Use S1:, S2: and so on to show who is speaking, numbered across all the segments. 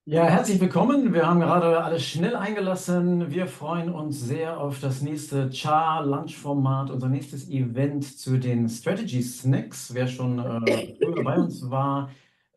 S1: Ja, herzlich willkommen. Wir haben gerade alles schnell eingelassen. Wir freuen uns sehr auf das nächste Char-Lunch-Format, unser nächstes Event zu den Strategy Snacks. Wer schon früher bei uns war,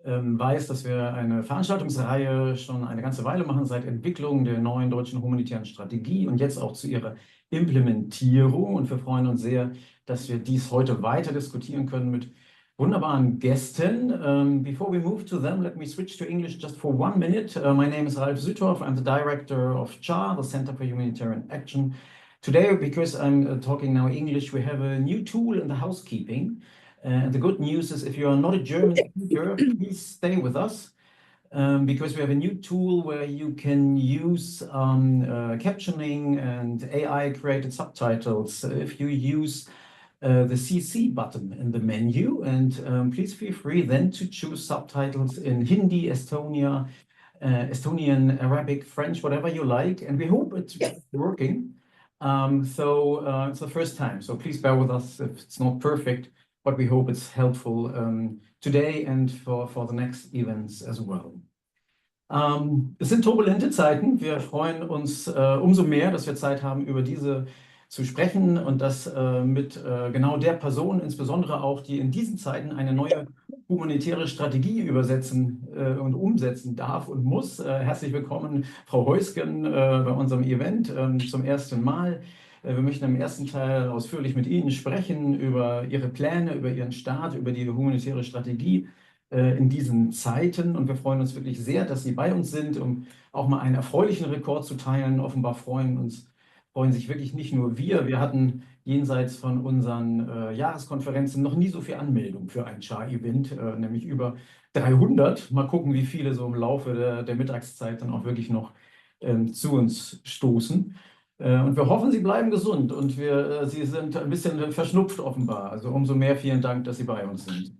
S1: weiß, dass wir eine Veranstaltungsreihe schon eine ganze Weile machen, seit Entwicklung der neuen deutschen humanitären Strategie und jetzt auch zu ihrer Implementierung. Und wir freuen uns sehr, dass wir dies heute weiter diskutieren können mit wunderbaren Gästen. Before we move to them, let me switch to English just for 1 minute. My name is Ralf Süttorf. I'm the director of CHAR, the Center for Humanitarian Action. Today, because I'm talking now English, we have a new tool in the housekeeping. And the good news is if you are not a German speaker, please stay with us. Because we have a new tool where you can use captioning and AI-created subtitles. If you use the CC button in the menu, and please feel free then to choose subtitles in Hindi, Estonian, Arabic, French, whatever you like, and we hope it's working. It's the first time, so please bear with us if it's not perfect, but we hope it's helpful today and for the next events as well. Es sind turbulente Zeiten. Wir freuen uns umso mehr, dass wir Zeit haben, über diese zu sprechen und das mit genau der Person, insbesondere auch, die in diesen Zeiten eine neue humanitäre Strategie übersetzen und umsetzen darf und muss. Herzlich willkommen, Frau Heusgen, bei unserem Event zum ersten Mal. Wir möchten im ersten Teil ausführlich mit Ihnen sprechen über Ihre Pläne, über Ihren Start, über die humanitäre Strategie in diesen Zeiten. Und wir freuen uns wirklich sehr, dass Sie bei uns sind, um auch mal einen erfreulichen Rekord zu teilen. Offenbar freuen sich wirklich nicht nur wir. Wir hatten jenseits von unseren Jahreskonferenzen noch nie so viel Anmeldung für ein Char-Event, nämlich über 300. Mal gucken, wie viele so im Laufe der Mittagszeit dann auch wirklich noch zu uns stoßen. Und wir hoffen, Sie bleiben gesund und Sie sind ein bisschen verschnupft offenbar. Also umso mehr vielen Dank, dass Sie bei uns sind.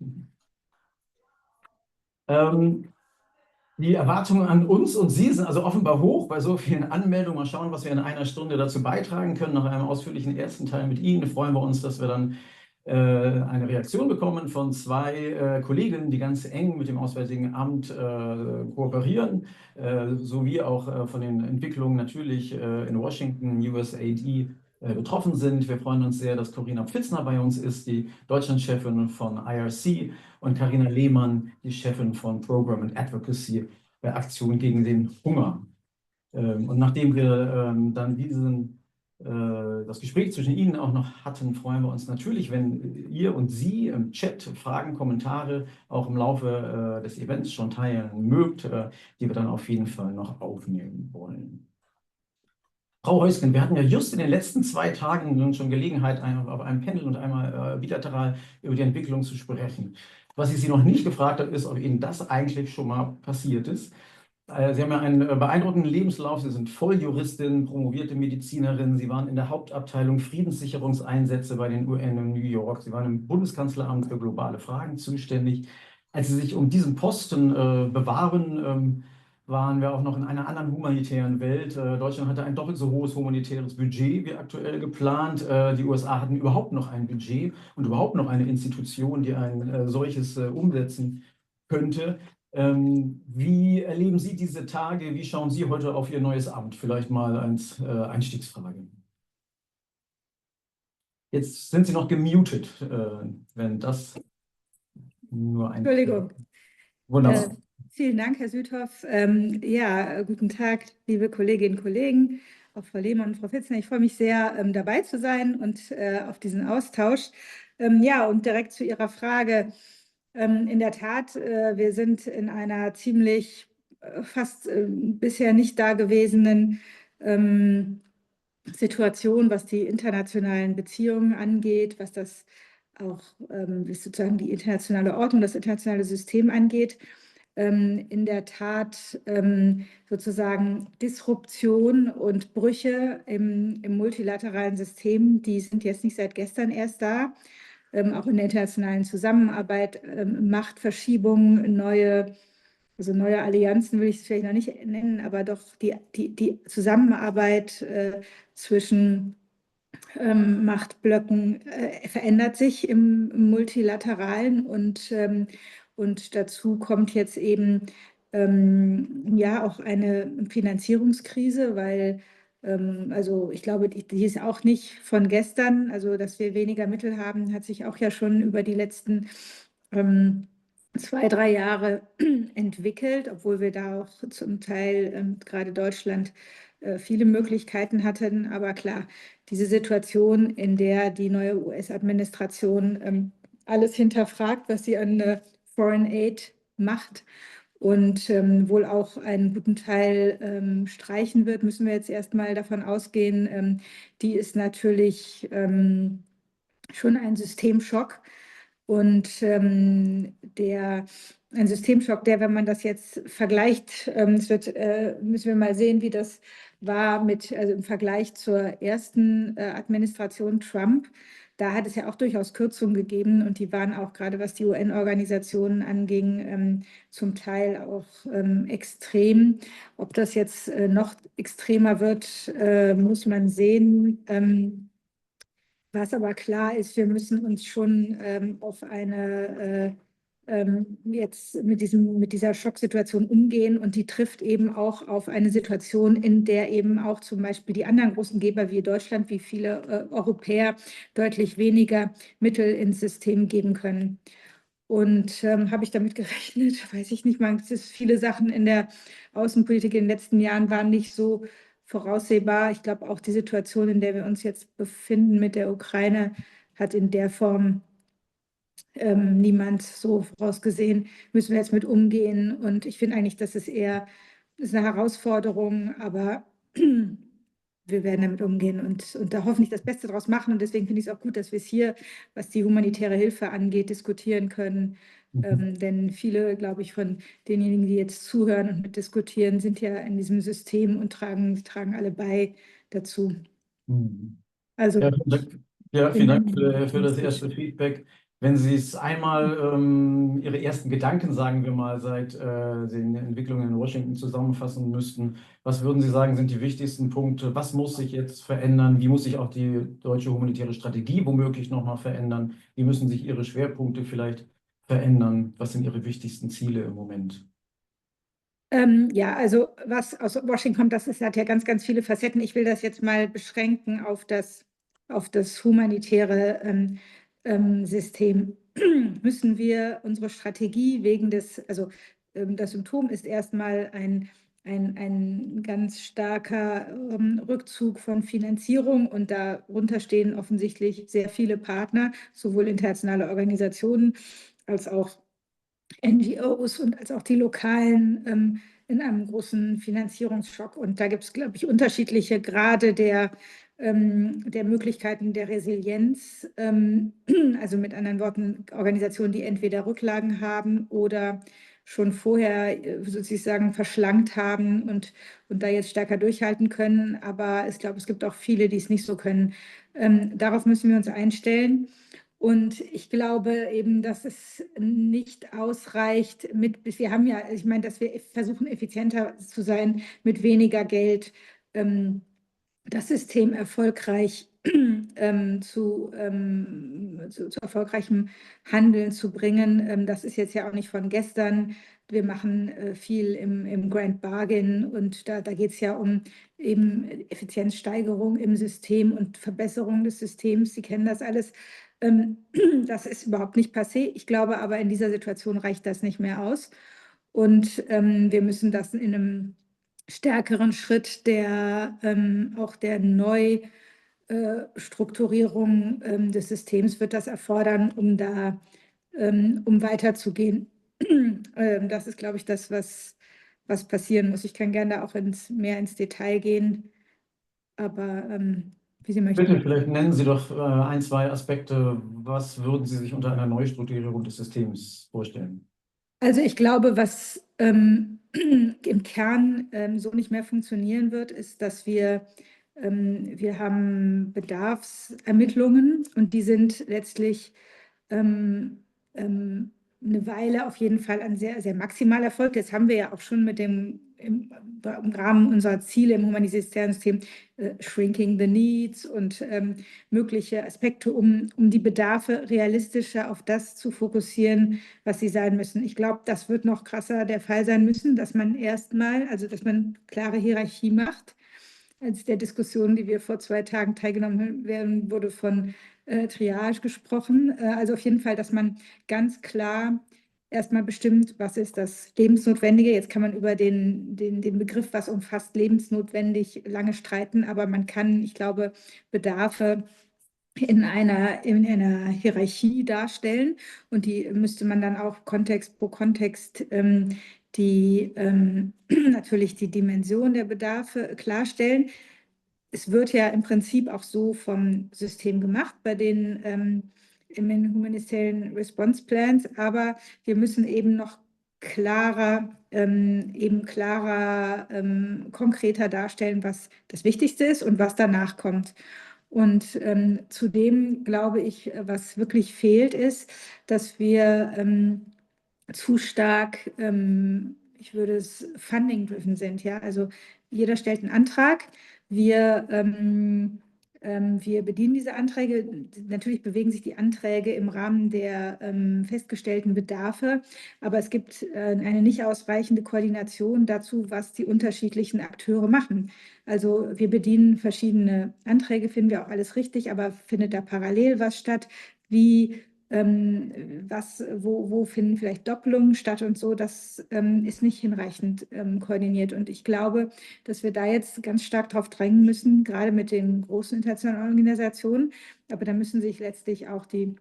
S1: Die Erwartungen an uns und Sie sind also offenbar hoch bei so vielen Anmeldungen. Mal schauen, was wir in einer Stunde dazu beitragen können. Nach einem ausführlichen ersten Teil mit Ihnen freuen wir uns, dass wir dann eine Reaktion bekommen von zwei Kollegen, die ganz eng mit dem Auswärtigen Amt kooperieren, sowie auch von den Entwicklungen natürlich in Washington, USAID, betroffen sind. Wir freuen uns sehr, dass Corinna Pfitzner bei uns ist, die Deutschlandchefin von IRC, und Carina Lehmann, die Chefin von Program and Advocacy bei Aktion gegen den Hunger. Und nachdem wir dann das Gespräch zwischen Ihnen auch noch hatten, freuen wir uns natürlich, wenn ihr und Sie im Chat Fragen, Kommentare auch im Laufe des Events schon teilen mögt, die wir dann auf jeden Fall noch aufnehmen wollen. Frau Heusgen, wir hatten ja just in den letzten 2 Tagen nun schon Gelegenheit, auf einem Panel und einmal bilateral über die Entwicklung zu sprechen. Was ich Sie noch nicht gefragt habe, ist, ob Ihnen das eigentlich schon mal passiert ist. Sie haben ja einen beeindruckenden Lebenslauf. Sie sind Volljuristin, promovierte Medizinerin. Sie waren in der Hauptabteilung Friedenssicherungseinsätze bei den UN in New York. Sie waren im Bundeskanzleramt für globale Fragen zuständig. Als Sie sich um diesen Posten bewarben, waren wir auch noch in einer anderen humanitären Welt. Deutschland hatte ein doppelt so hohes humanitäres Budget wie aktuell geplant. Die USA hatten überhaupt noch ein Budget und überhaupt noch eine Institution, die ein solches umsetzen könnte. Wie erleben Sie diese Tage? Wie schauen Sie heute auf Ihr neues Amt? Vielleicht mal als Einstiegsfrage. Jetzt sind Sie noch gemutet, wenn das nur ein...
S2: Entschuldigung.
S1: Wunderbar.
S2: Vielen Dank, Herr Süttorf. Ja, guten Tag, liebe Kolleginnen und Kollegen, auch Frau Lehmann und Frau Pfitzner. Ich freue mich sehr, dabei zu sein und auf diesen Austausch. Ja, und direkt zu Ihrer Frage. In der Tat, wir sind in einer ziemlich fast bisher nicht dagewesenen Situation, was die internationalen Beziehungen angeht, was das auch sozusagen die internationale Ordnung, das internationale System angeht. In der Tat sozusagen Disruption und Brüche im multilateralen System, die sind jetzt nicht seit gestern erst da. Auch in der internationalen Zusammenarbeit, Machtverschiebungen, neue Allianzen will ich es vielleicht noch nicht nennen, aber doch die Zusammenarbeit zwischen Machtblöcken verändert sich im Multilateralen und dazu kommt jetzt eben ja auch eine Finanzierungskrise, weil also ich glaube, die ist auch nicht von gestern. Also dass wir weniger Mittel haben, hat sich auch ja schon über die letzten 2, 3 Jahre entwickelt, obwohl wir da auch zum Teil gerade Deutschland viele Möglichkeiten hatten. Aber klar, diese Situation, in der die neue US-Administration alles hinterfragt, was sie an Foreign Aid macht und wohl auch einen guten Teil streichen wird, müssen wir jetzt erstmal davon ausgehen. Die ist natürlich schon ein Systemschock und ein Systemschock, der, wenn man das jetzt vergleicht, müssen wir mal sehen, wie das war also im Vergleich zur ersten Administration Trump. Da hat es ja auch durchaus Kürzungen gegeben und die waren auch gerade, was die UN-Organisationen anging, zum Teil auch extrem. Ob das jetzt noch extremer wird, muss man sehen. Was aber klar ist, wir müssen uns schon auf eine jetzt mit dieser Schocksituation umgehen und die trifft eben auch auf eine Situation, in der eben auch zum Beispiel die anderen großen Geber wie Deutschland, wie viele Europäer deutlich weniger Mittel ins System geben können. Und habe ich damit gerechnet? Weiß ich nicht. Es ist viele Sachen in der Außenpolitik in den letzten Jahren waren nicht so voraussehbar. Ich glaube, auch die Situation, in der wir uns jetzt befinden mit der Ukraine, hat in der Form niemand so vorausgesehen. Müssen wir jetzt mit umgehen. Und ich finde eigentlich, das ist eine Herausforderung, aber wir werden damit umgehen und da hoffentlich das Beste draus machen. Und deswegen finde ich es auch gut, dass wir es hier, was die humanitäre Hilfe angeht, diskutieren können. Denn viele, glaube ich, von denjenigen, die jetzt zuhören und mitdiskutieren, sind ja in diesem System und tragen alle bei dazu.
S1: Mhm.
S2: Also
S1: Ja, vielen Dank, ja, vielen Dank für das erste Feedback. Wenn Sie es einmal Ihre ersten Gedanken, sagen wir mal, seit den Entwicklungen in Washington zusammenfassen müssten, was würden Sie sagen, sind die wichtigsten Punkte? Was muss sich jetzt verändern? Wie muss sich auch die deutsche humanitäre Strategie womöglich nochmal verändern? Wie müssen sich Ihre Schwerpunkte vielleicht verändern? Was sind Ihre wichtigsten Ziele im Moment?
S2: Ja, also was aus Washington kommt, hat ja ganz, ganz viele Facetten. Ich will das jetzt mal beschränken auf das humanitäre System. Müssen wir unsere Strategie also das Symptom ist erstmal ein ganz starker Rückzug von Finanzierung und darunter stehen offensichtlich sehr viele Partner, sowohl internationale Organisationen als auch NGOs und als auch die lokalen in einem großen Finanzierungsschock. Und da gibt es, glaube ich, unterschiedliche Grade der Möglichkeiten der Resilienz. Also mit anderen Worten, Organisationen, die entweder Rücklagen haben oder schon vorher sozusagen verschlankt haben und da jetzt stärker durchhalten können. Aber ich glaube, es gibt auch viele, die es nicht so können. Darauf müssen wir uns einstellen. Und ich glaube eben, dass es nicht ausreicht wir haben ja, ich meine, dass wir versuchen, effizienter zu sein mit weniger Geld, das System erfolgreich zu erfolgreichem Handeln zu bringen. Das ist jetzt ja auch nicht von gestern. Wir machen viel im Grand Bargain und da geht es ja um eben Effizienzsteigerung im System und Verbesserung des Systems. Sie kennen das alles. Ähm, Das ist überhaupt nicht passé. Ich glaube aber, in dieser Situation reicht das nicht mehr aus. Und wir müssen das in einem stärkeren Schritt auch der Neustrukturierung des Systems wird das erfordern, um weiterzugehen. Das ist, glaube ich, das, was passieren muss. Ich kann gerne da auch mehr ins Detail gehen, aber wie Sie möchten.
S1: Bitte, vielleicht nennen Sie doch ein, zwei Aspekte. Was würden Sie sich unter einer Neustrukturierung des Systems vorstellen?
S2: Also ich glaube, was im Kern so nicht mehr funktionieren wird, ist, dass wir haben Bedarfsermittlungen und die sind letztlich ähm, eine Weile auf jeden Fall ein sehr, sehr maximal erfolgt. Jetzt haben wir ja auch schon im Rahmen unserer Ziele im humanitären System Shrinking the Needs und mögliche Aspekte, um die Bedarfe realistischer auf das zu fokussieren, was sie sein müssen. Ich glaube, das wird noch krasser der Fall sein müssen, dass man dass man klare Hierarchie macht. Als der Diskussion, die wir vor 2 Tagen teilgenommen haben, wurde von Triage gesprochen. Also auf jeden Fall, dass man ganz klar erstmal bestimmt, was ist das Lebensnotwendige. Jetzt kann man über den Begriff, was umfasst lebensnotwendig, lange streiten, aber man kann, ich glaube, Bedarfe in einer Hierarchie darstellen und die müsste man dann auch Kontext pro Kontext natürlich die Dimension der Bedarfe klarstellen. Es wird ja im Prinzip auch so vom System gemacht bei den im Humanitarian Response Plans, aber wir müssen eben noch konkreter darstellen, was das Wichtigste ist und was danach kommt. Und zudem glaube ich, was wirklich fehlt, ist, dass wir zu stark, ich würde es funding-driven sind. Ja? Also jeder stellt einen Antrag. Wir bedienen diese Anträge. Natürlich bewegen sich die Anträge im Rahmen der festgestellten Bedarfe, aber es gibt eine nicht ausreichende Koordination dazu, was die unterschiedlichen Akteure machen. Also wir bedienen verschiedene Anträge, finden wir auch alles richtig, aber findet da parallel was statt? Wo finden vielleicht Doppelungen statt und so, das ist nicht hinreichend koordiniert. Und ich glaube, dass wir da jetzt ganz stark darauf drängen müssen, gerade mit den großen internationalen Organisationen, aber da müssen sich letztlich auch die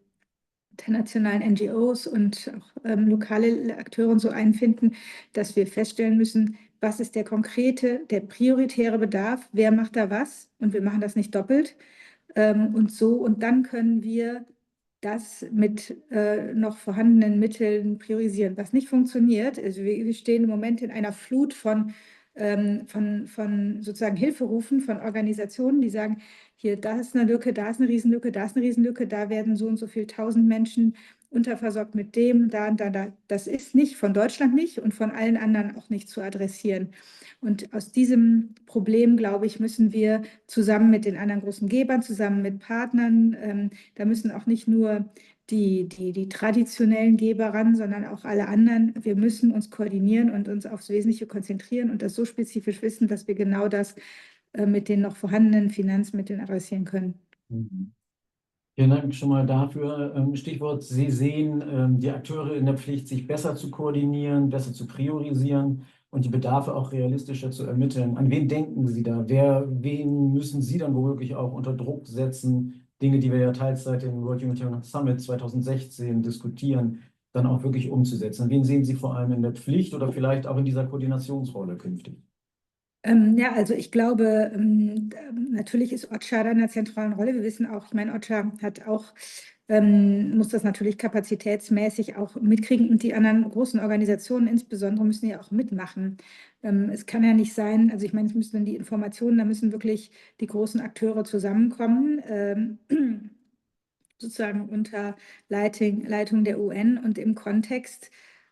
S2: internationalen NGOs und auch lokale Akteure und so einfinden, dass wir feststellen müssen, was ist der prioritäre Bedarf, wer macht da was und wir machen das nicht doppelt und dann können wir das mit noch vorhandenen Mitteln priorisieren. Was nicht funktioniert, also wir stehen im Moment in einer Flut von sozusagen Hilferufen von Organisationen, die sagen, hier, da ist eine Lücke, da ist eine Riesenlücke, da ist eine Riesenlücke, da werden so und so viel 1000 Menschen unterversorgt mit dem, da und da, da. Das ist nicht von Deutschland nicht und von allen anderen auch nicht zu adressieren. Und aus diesem Problem, glaube ich, müssen wir zusammen mit den anderen großen Gebern, zusammen mit Partnern, da müssen auch nicht nur die traditionellen Geber ran, sondern auch alle anderen. Wir müssen uns koordinieren und uns aufs Wesentliche konzentrieren und das so spezifisch wissen, dass wir genau das mit den noch vorhandenen Finanzmitteln adressieren können.
S1: Mhm. Vielen Dank schon mal dafür. Stichwort, Sie sehen die Akteure in der Pflicht, sich besser zu koordinieren, besser zu priorisieren und die Bedarfe auch realistischer zu ermitteln. An wen denken Sie da? Wen müssen Sie dann womöglich auch unter Druck setzen? Dinge, die wir ja teils seit dem World Humanitarian Summit 2016 diskutieren, dann auch wirklich umzusetzen. An wen sehen Sie vor allem in der Pflicht oder vielleicht auch in dieser Koordinationsrolle künftig?
S2: Ja, also ich glaube, natürlich ist OCHA da in einer zentralen Rolle. Wir wissen auch, ich meine, OCHA hat auch, muss das natürlich kapazitätsmäßig auch mitkriegen und die anderen großen Organisationen insbesondere müssen ja auch mitmachen. Es kann ja nicht sein, also ich meine, es müssen dann die Informationen, da müssen wirklich die großen Akteure zusammenkommen, sozusagen unter Leitung der UN und im Kontext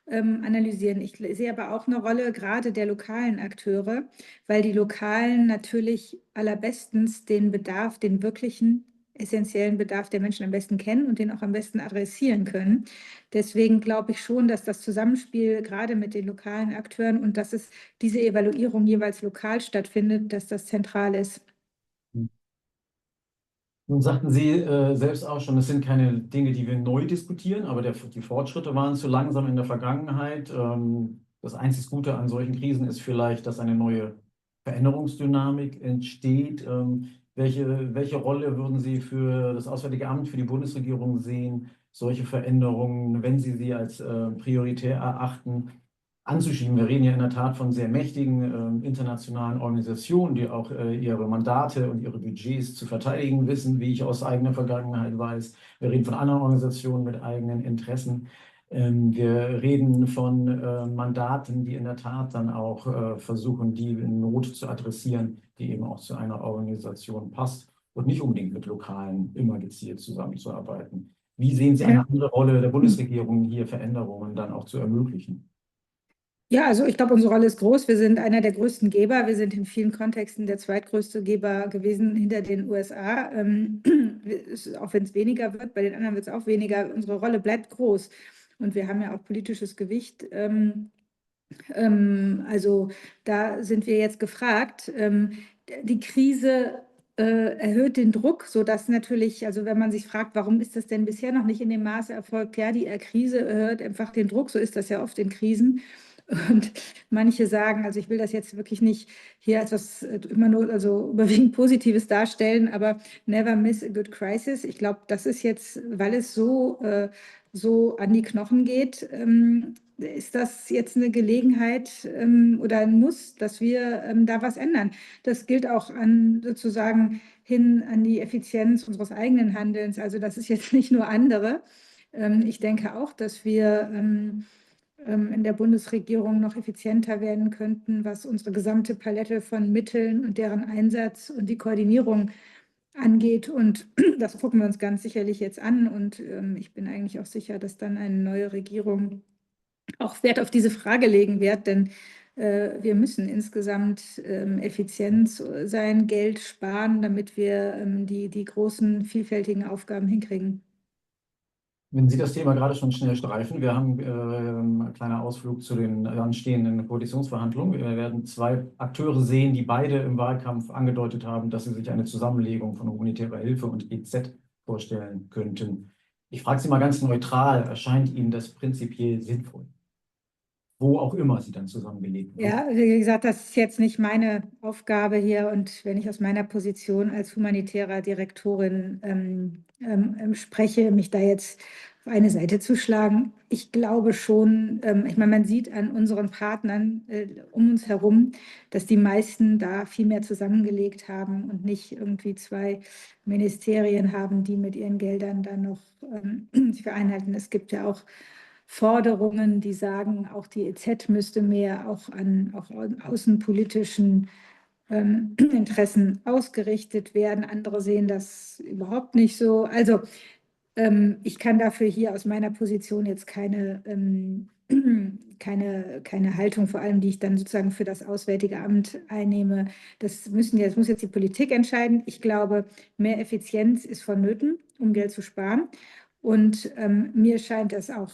S2: analysieren. Ich sehe aber auch eine Rolle gerade der lokalen Akteure, weil die Lokalen natürlich allerbestens den Bedarf, den wirklichen essentiellen Bedarf der Menschen am besten kennen und den auch am besten adressieren können. Deswegen glaube ich schon, dass das Zusammenspiel gerade mit den lokalen Akteuren und dass es diese Evaluierung jeweils lokal stattfindet, dass das zentral ist.
S1: Nun sagten Sie selbst auch schon, es sind keine Dinge, die wir neu diskutieren, aber die Fortschritte waren zu langsam in der Vergangenheit. Das einzig Gute an solchen Krisen ist vielleicht, dass eine neue Veränderungsdynamik entsteht. Welche Rolle würden Sie für das Auswärtige Amt, für die Bundesregierung sehen, solche Veränderungen, wenn Sie sie als prioritär erachten, anzuschieben? Wir reden ja in der Tat von sehr mächtigen internationalen Organisationen, die auch ihre Mandate und ihre Budgets zu verteidigen wissen, wie ich aus eigener Vergangenheit weiß. Wir reden von anderen Organisationen mit eigenen Interessen. Wir reden von Mandaten, die in der Tat dann auch versuchen, die Not zu adressieren, die eben auch zu einer Organisation passt und nicht unbedingt mit Lokalen immer gezielt zusammenzuarbeiten. Wie sehen Sie
S2: Ja.
S1: eine andere Rolle der Bundesregierung, hier Veränderungen dann auch zu ermöglichen?
S2: Ja, also ich glaube, unsere Rolle ist groß. Wir sind einer der größten Geber. Wir sind in vielen Kontexten der zweitgrößte Geber gewesen hinter den USA. Auch wenn es weniger wird, bei den anderen wird es auch weniger. Unsere Rolle bleibt groß. Und wir haben ja auch politisches Gewicht. Also da sind wir jetzt gefragt. Die Krise erhöht den Druck, sodass natürlich, also wenn man sich fragt, warum ist das denn bisher noch nicht in dem Maße erfolgt? Ja, die Krise erhöht einfach den Druck, so ist das ja oft in Krisen. Und manche sagen, also ich will das jetzt wirklich nicht hier als was immer nur, also überwiegend Positives darstellen, aber never miss a good crisis. Ich glaube, das ist jetzt, weil es so an die Knochen geht, ist das jetzt eine Gelegenheit oder ein Muss, dass wir da was ändern. Das gilt auch an sozusagen hin an die Effizienz unseres eigenen Handelns. Also das ist jetzt nicht nur andere. Ich denke auch, dass wir in der Bundesregierung noch effizienter werden könnten, was unsere gesamte Palette von Mitteln und deren Einsatz und die Koordinierung angeht. Und das gucken wir uns ganz sicherlich jetzt an. Und ich bin eigentlich auch sicher, dass dann eine neue Regierung auch Wert auf diese Frage legen wird, denn wir müssen insgesamt effizient sein, Geld sparen, damit wir die großen, vielfältigen Aufgaben hinkriegen.
S1: Wenn Sie das Thema gerade schon schnell streifen, wir haben einen kleinen Ausflug zu den anstehenden Koalitionsverhandlungen. Wir werden zwei Akteure sehen, die beide im Wahlkampf angedeutet haben, dass sie sich eine Zusammenlegung von humanitärer Hilfe und EZ vorstellen könnten. Ich frage Sie mal ganz neutral, erscheint Ihnen das prinzipiell sinnvoll? Wo auch immer sie dann zusammengelegt wird.
S2: Ja, wie gesagt, das ist jetzt nicht meine Aufgabe hier und wenn ich aus meiner Position als humanitärer Direktorin spreche, mich da jetzt auf eine Seite zu schlagen. Ich glaube schon, ich meine, man sieht an unseren Partnern um uns herum, dass die meisten da viel mehr zusammengelegt haben und nicht irgendwie zwei Ministerien haben, die mit ihren Geldern dann noch sich vereinhalten. Es gibt ja auch Forderungen, die sagen, auch die EZ müsste mehr auch an außenpolitischen Interessen ausgerichtet werden. Andere sehen das überhaupt nicht so. Also ich kann dafür hier aus meiner Position jetzt keine Haltung, vor allem die ich dann sozusagen für das Auswärtige Amt einnehme. Das muss jetzt die Politik entscheiden. Ich glaube, mehr Effizienz ist vonnöten, um Geld zu sparen. Und mir scheint das auch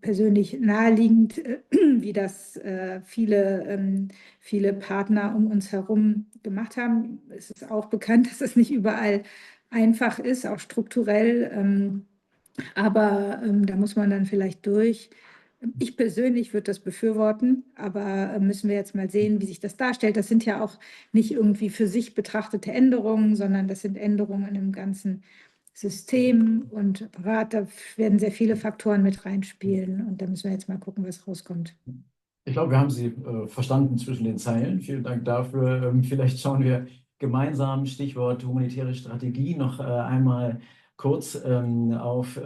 S2: persönlich naheliegend, wie das viele Partner um uns herum gemacht haben. Es ist auch bekannt, dass es nicht überall einfach ist, auch strukturell. Aber da muss man dann vielleicht durch. Ich persönlich würde das befürworten, aber müssen wir jetzt mal sehen, wie sich das darstellt. Das sind ja auch nicht irgendwie für sich betrachtete Änderungen, sondern das sind Änderungen im ganzen System und Apparat. Da werden sehr viele Faktoren mit reinspielen und da müssen wir jetzt mal gucken, was rauskommt.
S1: Ich glaube, wir haben Sie verstanden zwischen den Zeilen. Vielen Dank dafür. Vielleicht schauen wir gemeinsam, Stichwort humanitäre Strategie, noch einmal kurz auf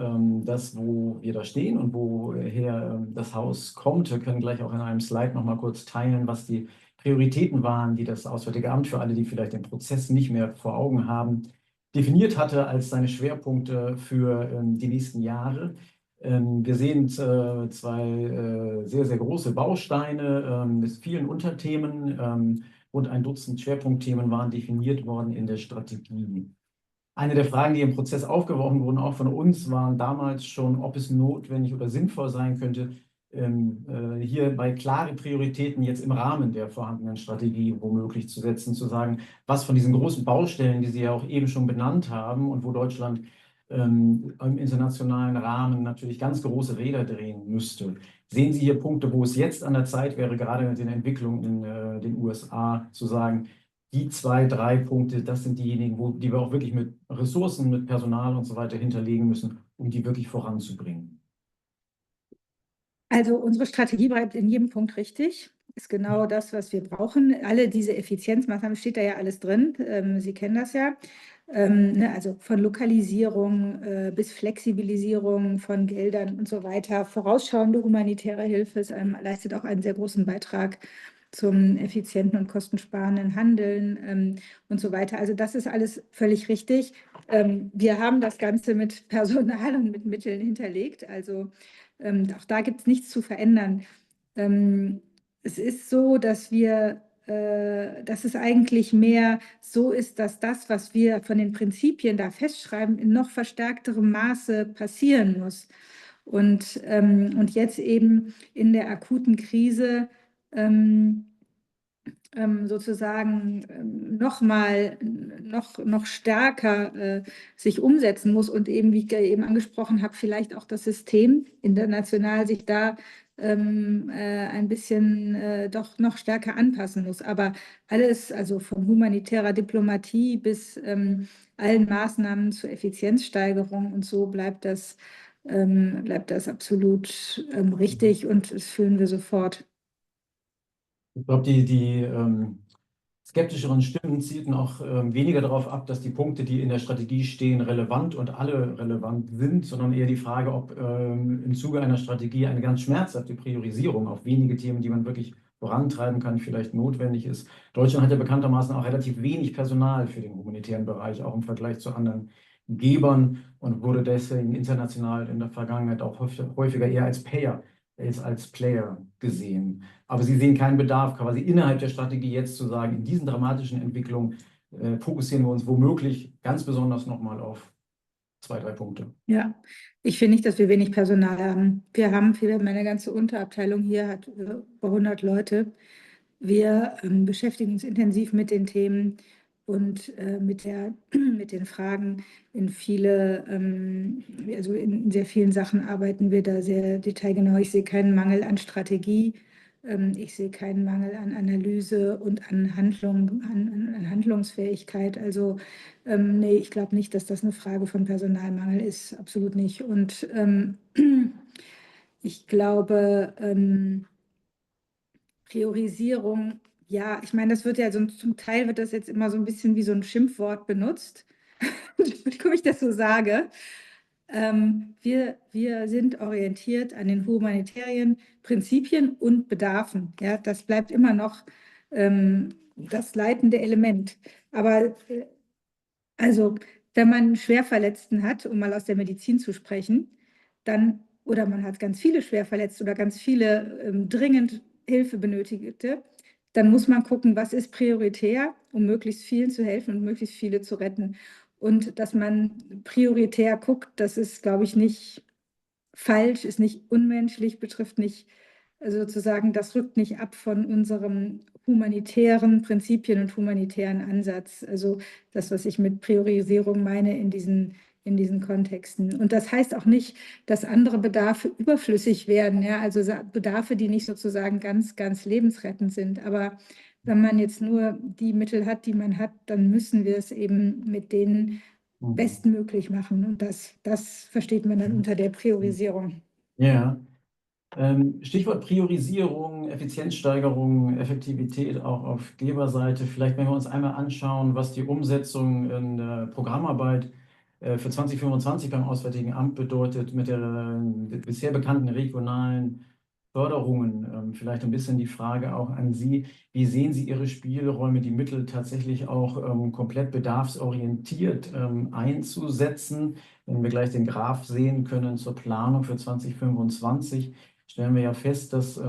S1: das, wo wir da stehen und woher das Haus kommt. Wir können gleich auch in einem Slide noch mal kurz teilen, was die Prioritäten waren, die das Auswärtige Amt für alle, die vielleicht den Prozess nicht mehr vor Augen haben, definiert hatte als seine Schwerpunkte für die nächsten Jahre. Wir sehen zwei sehr, sehr große Bausteine mit vielen Unterthemen. Rund ein Dutzend Schwerpunktthemen waren definiert worden in der Strategie. Eine der Fragen, die im Prozess aufgeworfen wurden, auch von uns, waren damals schon, ob es notwendig oder sinnvoll sein könnte, hierbei klare Prioritäten jetzt im Rahmen der vorhandenen Strategie womöglich zu setzen, zu sagen, was von diesen großen Baustellen, die Sie ja auch eben schon benannt haben und wo Deutschland im internationalen Rahmen natürlich ganz große Räder drehen müsste. Sehen Sie hier Punkte, wo es jetzt an der Zeit wäre, gerade mit den Entwicklungen in den USA, zu sagen, die zwei, drei Punkte, das sind diejenigen, die wir auch wirklich mit Ressourcen, mit Personal und so weiter hinterlegen müssen, um die wirklich voranzubringen?
S2: Also unsere Strategie bleibt in jedem Punkt richtig. Ist genau das, was wir brauchen. Alle diese Effizienzmaßnahmen steht da ja alles drin. Sie kennen das ja. Ne, also von Lokalisierung bis Flexibilisierung von Geldern und so weiter. Vorausschauende humanitäre Hilfe leistet auch einen sehr großen Beitrag zum effizienten und kostensparenden Handeln und so weiter. Also das ist alles völlig richtig. Wir haben das Ganze mit Personal und mit Mitteln hinterlegt. Also auch da gibt es nichts zu verändern. Es ist so, dass dass es eigentlich mehr so ist, dass das, was wir von den Prinzipien da festschreiben, in noch verstärkterem Maße passieren muss. Und jetzt eben in der akuten Krise sozusagen noch stärker sich umsetzen muss und eben, wie ich eben angesprochen habe, vielleicht auch das System international sich da ein bisschen doch noch stärker anpassen muss. Aber alles, also von humanitärer Diplomatie bis allen Maßnahmen zur Effizienzsteigerung und so bleibt das absolut richtig und das fühlen wir sofort.
S1: Ich glaube, die skeptischeren Stimmen zielten auch weniger darauf ab, dass die Punkte, die in der Strategie stehen, relevant und alle relevant sind, sondern eher die Frage, ob im Zuge einer Strategie eine ganz schmerzhafte Priorisierung auf wenige Themen, die man wirklich vorantreiben kann, vielleicht notwendig ist. Deutschland hat ja bekanntermaßen auch relativ wenig Personal für den humanitären Bereich, auch im Vergleich zu anderen Gebern, und wurde deswegen international in der Vergangenheit auch häufiger eher als Payer als Player gesehen. Aber Sie sehen keinen Bedarf, quasi innerhalb der Strategie jetzt zu sagen, in diesen dramatischen Entwicklungen fokussieren wir uns womöglich ganz besonders nochmal auf 2, 3 Punkte.
S2: Ja, ich finde nicht, dass wir wenig Personal haben. Meine ganze Unterabteilung hier hat über 100 Leute. Wir beschäftigen uns intensiv mit den Themen und mit den Fragen. Also in sehr vielen Sachen arbeiten wir da sehr detailgenau. Ich sehe keinen Mangel an Strategie. Ich sehe keinen Mangel an Analyse und an Handlungsfähigkeit. Also nee, ich glaube nicht, dass das eine Frage von Personalmangel ist. Absolut nicht. Und ich glaube, Priorisierung, ja, ich meine, das wird ja so, zum Teil wird das jetzt immer so ein bisschen wie so ein Schimpfwort benutzt, wenn ich das so sage. Wir sind orientiert an den humanitären Prinzipien und Bedarfen. Ja, das bleibt immer noch das leitende Element. Aber also, wenn man einen Schwerverletzten hat, um mal aus der Medizin zu sprechen, oder man hat ganz viele Schwerverletzte oder ganz viele dringend Hilfe Benötigte, dann muss man gucken, was ist prioritär, um möglichst vielen zu helfen und möglichst viele zu retten. Und dass man prioritär guckt, das ist, glaube ich, nicht falsch, ist nicht unmenschlich, betrifft nicht, also sozusagen, das rückt nicht ab von unserem humanitären Prinzipien und humanitären Ansatz. Also das, was ich mit Priorisierung meine in diesen Kontexten. Und das heißt auch nicht, dass andere Bedarfe überflüssig werden, ja, also Bedarfe, die nicht sozusagen ganz lebensrettend sind. Aber wenn man jetzt nur die Mittel hat, die man hat, dann müssen wir es eben mit denen bestmöglich machen. Und das versteht man dann unter der Priorisierung.
S1: Ja, Stichwort Priorisierung, Effizienzsteigerung, Effektivität auch auf Geberseite. Vielleicht, wenn wir uns einmal anschauen, was die Umsetzung in der Programmarbeit für 2025 beim Auswärtigen Amt bedeutet, mit der bisher bekannten regionalen Förderungen. Vielleicht ein bisschen die Frage auch an Sie. Wie sehen Sie Ihre Spielräume, die Mittel tatsächlich auch komplett bedarfsorientiert einzusetzen? Wenn wir gleich den Graph sehen können zur Planung für 2025, stellen wir ja fest, dass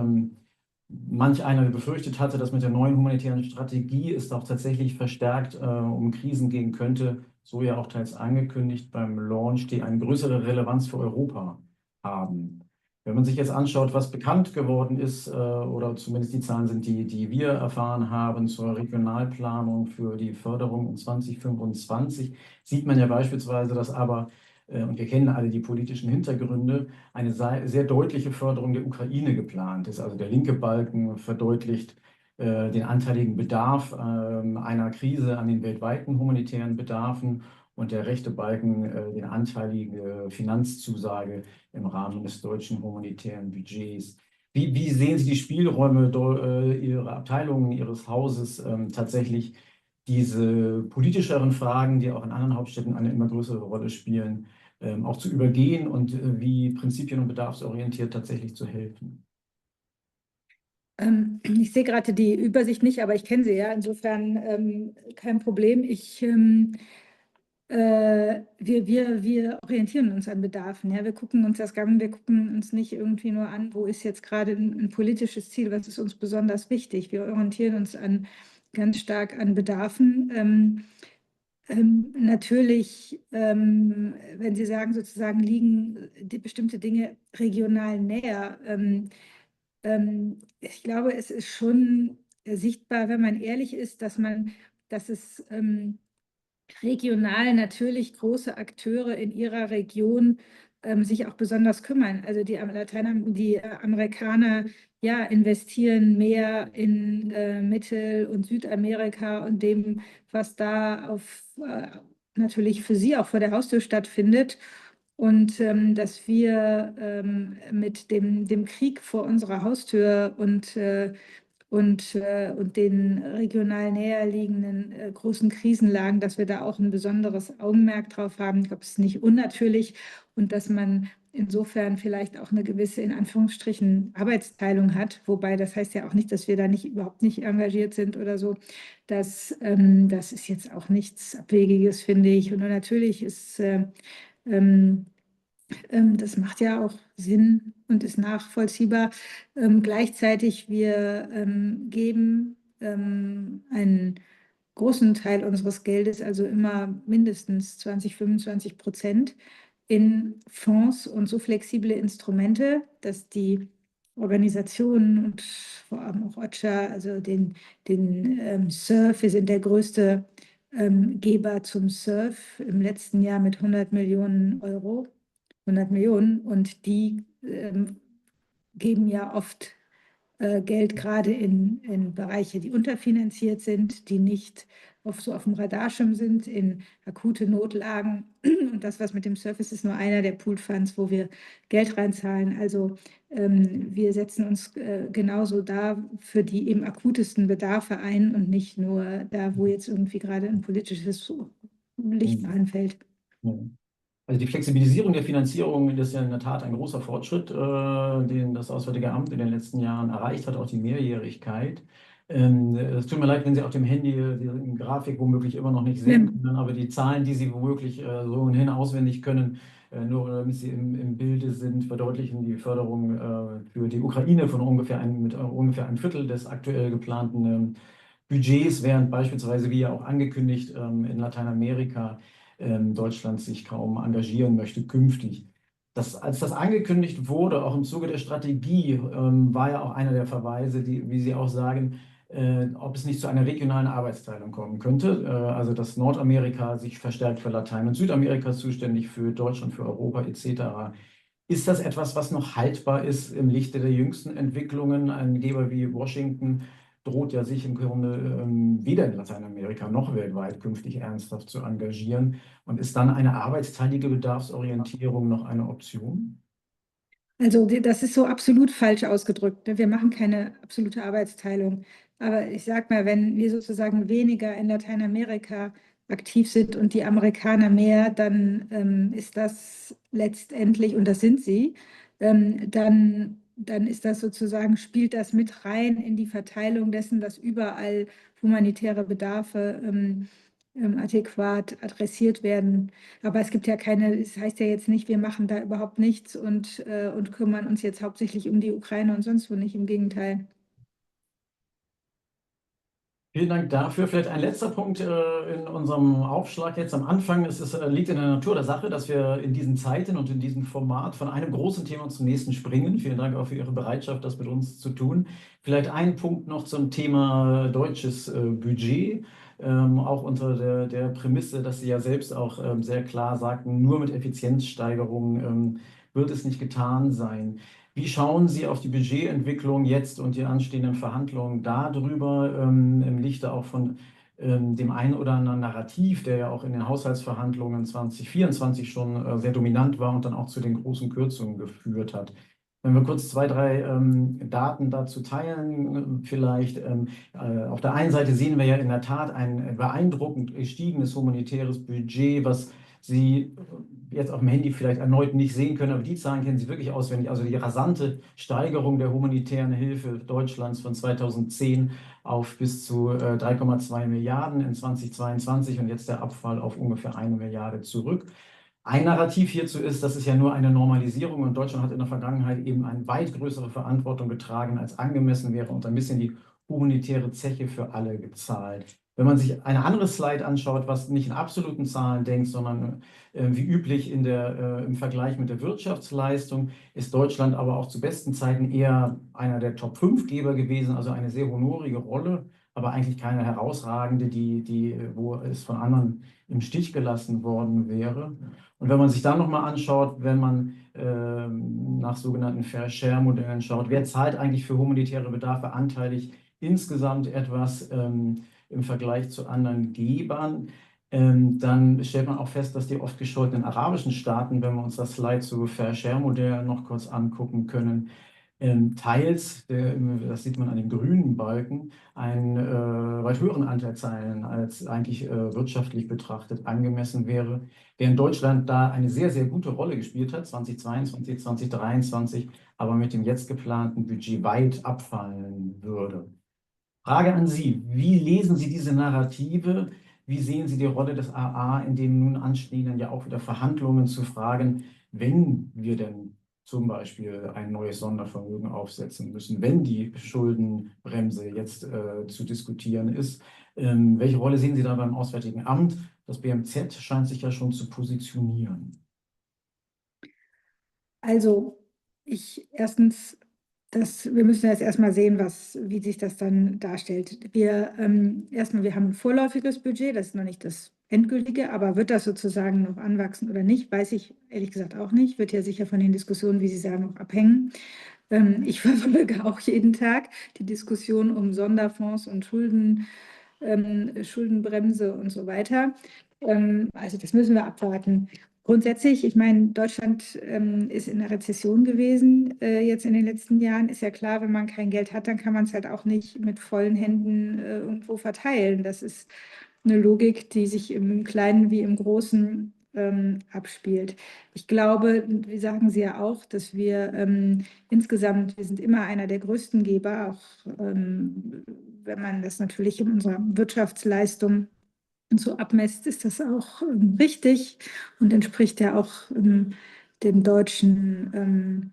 S1: manch einer befürchtet hatte, dass mit der neuen humanitären Strategie es auch tatsächlich verstärkt um Krisen gehen könnte, so ja auch teils angekündigt beim Launch, die eine größere Relevanz für Europa haben. Wenn man sich jetzt anschaut, was bekannt geworden ist, oder zumindest die Zahlen sind, die wir erfahren haben zur Regionalplanung für die Förderung in 2025, sieht man ja beispielsweise, dass aber, und wir kennen alle die politischen Hintergründe, eine sehr deutliche Förderung der Ukraine geplant ist. Also der linke Balken verdeutlicht den anteiligen Bedarf einer Krise an den weltweiten humanitären Bedarfen und der rechte Balken den anteilige Finanzzusage im Rahmen des deutschen humanitären Budgets. Wie sehen Sie die Spielräume Ihrer Abteilungen, Ihres Hauses tatsächlich diese politischeren Fragen, die auch in anderen Hauptstädten eine immer größere Rolle spielen, auch zu übergehen und wie prinzipien- und bedarfsorientiert tatsächlich zu helfen?
S2: Ich sehe gerade die Übersicht nicht, aber ich kenne sie ja. Insofern kein Problem. Wir orientieren uns an Bedarfen. Ja? Wir gucken uns wir gucken uns nicht irgendwie nur an, wo ist jetzt gerade ein politisches Ziel, was ist uns besonders wichtig. Wir orientieren uns ganz stark an Bedarfen. Natürlich, wenn Sie sagen, sozusagen liegen die bestimmte Dinge regional näher. Ich glaube, es ist schon sichtbar, wenn man ehrlich ist, dass es regional natürlich große Akteure in ihrer Region sich auch besonders kümmern. Also die Amerikaner ja, investieren mehr in Mittel- und Südamerika und dem, was da natürlich für sie auch vor der Haustür stattfindet. Und dass wir mit dem Krieg vor unserer Haustür und den regional näher liegenden großen Krisenlagen, dass wir da auch ein besonderes Augenmerk drauf haben. Ich glaube, es ist nicht unnatürlich und dass man insofern vielleicht auch eine gewisse, in Anführungsstrichen, Arbeitsteilung hat. Wobei das heißt ja auch nicht, dass wir da überhaupt nicht engagiert sind oder so. Das ist jetzt auch nichts Abwegiges, finde ich. Und natürlich ist ähm, das macht ja auch Sinn und ist nachvollziehbar. Gleichzeitig, wir geben einen großen Teil unseres Geldes, also immer mindestens 20, 25% in Fonds und so flexible Instrumente, dass die Organisationen und vor allem auch OCHA, also den SURF, wir sind der größte Geber zum SURF im letzten Jahr mit 100 Millionen Euro. 100 Millionen und die geben ja oft Geld gerade in Bereiche, die unterfinanziert sind, die nicht so auf dem Radarschirm sind, in akute Notlagen. Und das, was mit dem Surface ist, nur einer der Pooled Funds, wo wir Geld reinzahlen. Also wir setzen uns genauso da für die eben akutesten Bedarfe ein und nicht nur da, wo jetzt irgendwie gerade ein politisches Licht
S1: Mhm.
S2: reinfällt.
S1: Ja. Also die Flexibilisierung der Finanzierung ist ja in der Tat ein großer Fortschritt, den das Auswärtige Amt in den letzten Jahren erreicht hat, auch die Mehrjährigkeit. Es tut mir leid, wenn Sie auf dem Handy die Grafik womöglich immer noch nicht sehen
S2: Schlimm.
S1: können, aber die Zahlen, die Sie womöglich so ohnehin auswendig können, nur damit Sie im Bilde sind, verdeutlichen die Förderung für die Ukraine von mit ungefähr einem Viertel des aktuell geplanten Budgets, während beispielsweise, wie ja auch angekündigt, in Lateinamerika Deutschland sich kaum engagieren möchte künftig. Als das angekündigt wurde, auch im Zuge der Strategie, war ja auch einer der Verweise, wie Sie auch sagen, ob es nicht zu einer regionalen Arbeitsteilung kommen könnte. Also dass Nordamerika sich verstärkt für Latein- und Südamerika zuständig, für Deutschland, für Europa etc. Ist das etwas, was noch haltbar ist im Lichte der jüngsten Entwicklungen? Ein Geber wie Washington droht ja sich im Grunde weder in Lateinamerika noch weltweit künftig ernsthaft zu engagieren. Und ist dann eine arbeitsteilige Bedarfsorientierung noch eine Option?
S2: Also das ist so absolut falsch ausgedrückt. Ne? Wir machen keine absolute Arbeitsteilung. Aber ich sage mal, wenn wir sozusagen weniger in Lateinamerika aktiv sind und die Amerikaner mehr, dann ist das letztendlich, und das sind sie, dann ist das sozusagen, spielt das mit rein in die Verteilung dessen, dass überall humanitäre Bedarfe adäquat adressiert werden. Aber es gibt ja es heißt ja jetzt nicht, wir machen da überhaupt nichts und kümmern uns jetzt hauptsächlich um die Ukraine und sonst wo nicht. Im Gegenteil.
S1: Vielen Dank dafür. Vielleicht ein letzter Punkt in unserem Aufschlag jetzt am Anfang. Liegt in der Natur der Sache, dass wir in diesen Zeiten und in diesem Format von einem großen Thema zum nächsten springen. Vielen Dank auch für Ihre Bereitschaft, das mit uns zu tun. Vielleicht ein Punkt noch zum Thema deutsches Budget. Auch unter der Prämisse, dass Sie ja selbst auch sehr klar sagten, nur mit Effizienzsteigerung wird es nicht getan sein. Wie schauen Sie auf die Budgetentwicklung jetzt und die anstehenden Verhandlungen darüber, im Lichte auch von dem einen oder anderen Narrativ, der ja auch in den Haushaltsverhandlungen 2024 schon sehr dominant war und dann auch zu den großen Kürzungen geführt hat? Wenn wir kurz zwei, drei Daten dazu teilen, vielleicht. Auf der einen Seite sehen wir ja in der Tat ein beeindruckend gestiegenes humanitäres Budget, was Sie jetzt auf dem Handy vielleicht erneut nicht sehen können, aber die Zahlen kennen Sie wirklich auswendig. Also die rasante Steigerung der humanitären Hilfe Deutschlands von 2010 auf bis zu 3,2 Milliarden in 2022 und jetzt der Abfall auf ungefähr 1 Milliarde zurück. Ein Narrativ hierzu ist, das ist ja nur eine Normalisierung und Deutschland hat in der Vergangenheit eben eine weit größere Verantwortung getragen, als angemessen wäre und ein bisschen die humanitäre Zeche für alle gezahlt. Wenn man sich eine andere Slide anschaut, was nicht in absoluten Zahlen denkt, sondern wie üblich im Vergleich mit der Wirtschaftsleistung, ist Deutschland aber auch zu besten Zeiten eher einer der Top-5-Geber gewesen, also eine sehr honorige Rolle, aber eigentlich keine herausragende, wo es von anderen im Stich gelassen worden wäre. Und wenn man sich dann nochmal anschaut, wenn man nach sogenannten Fair-Share-Modellen schaut, wer zahlt eigentlich für humanitäre Bedarfe anteilig insgesamt etwas im Vergleich zu anderen Gebern, dann stellt man auch fest, dass die oft gescholtenen arabischen Staaten, wenn wir uns das Slide zu Fair-Share-Modell noch kurz angucken können, teils, das sieht man an den grünen Balken, einen weit höheren Anteil zahlen, als eigentlich wirtschaftlich betrachtet angemessen wäre, während Deutschland da eine sehr, sehr gute Rolle gespielt hat, 2022, 2023, aber mit dem jetzt geplanten Budget weit abfallen würde. Frage an Sie, wie lesen Sie diese Narrative? Wie sehen Sie die Rolle des AA in den nun anstehenden ja auch wieder Verhandlungen zu fragen, wenn wir denn zum Beispiel ein neues Sondervermögen aufsetzen müssen, wenn die Schuldenbremse jetzt zu diskutieren ist? Welche Rolle sehen Sie da beim Auswärtigen Amt? Das BMZ scheint sich ja schon zu positionieren.
S2: Also erstens, wir müssen jetzt erstmal sehen, wie sich das dann darstellt. Wir haben ein vorläufiges Budget, das ist noch nicht das endgültige, aber wird das sozusagen noch anwachsen oder nicht, weiß ich ehrlich gesagt auch nicht. Wird ja sicher von den Diskussionen, wie Sie sagen, auch abhängen. Ich verfolge auch jeden Tag die Diskussion um Sonderfonds und Schuldenbremse und so weiter. Also das müssen wir abwarten. Grundsätzlich, ich meine, Deutschland ist in einer Rezession gewesen jetzt in den letzten Jahren. Ist ja klar, wenn man kein Geld hat, dann kann man es halt auch nicht mit vollen Händen irgendwo verteilen. Das ist eine Logik, die sich im Kleinen wie im Großen abspielt. Ich glaube, wie sagen Sie ja auch, dass wir insgesamt, wir sind immer einer der größten Geber, auch wenn man das natürlich in unserer Wirtschaftsleistung so abmesst, ist das auch richtig und entspricht ja auch dem deutschen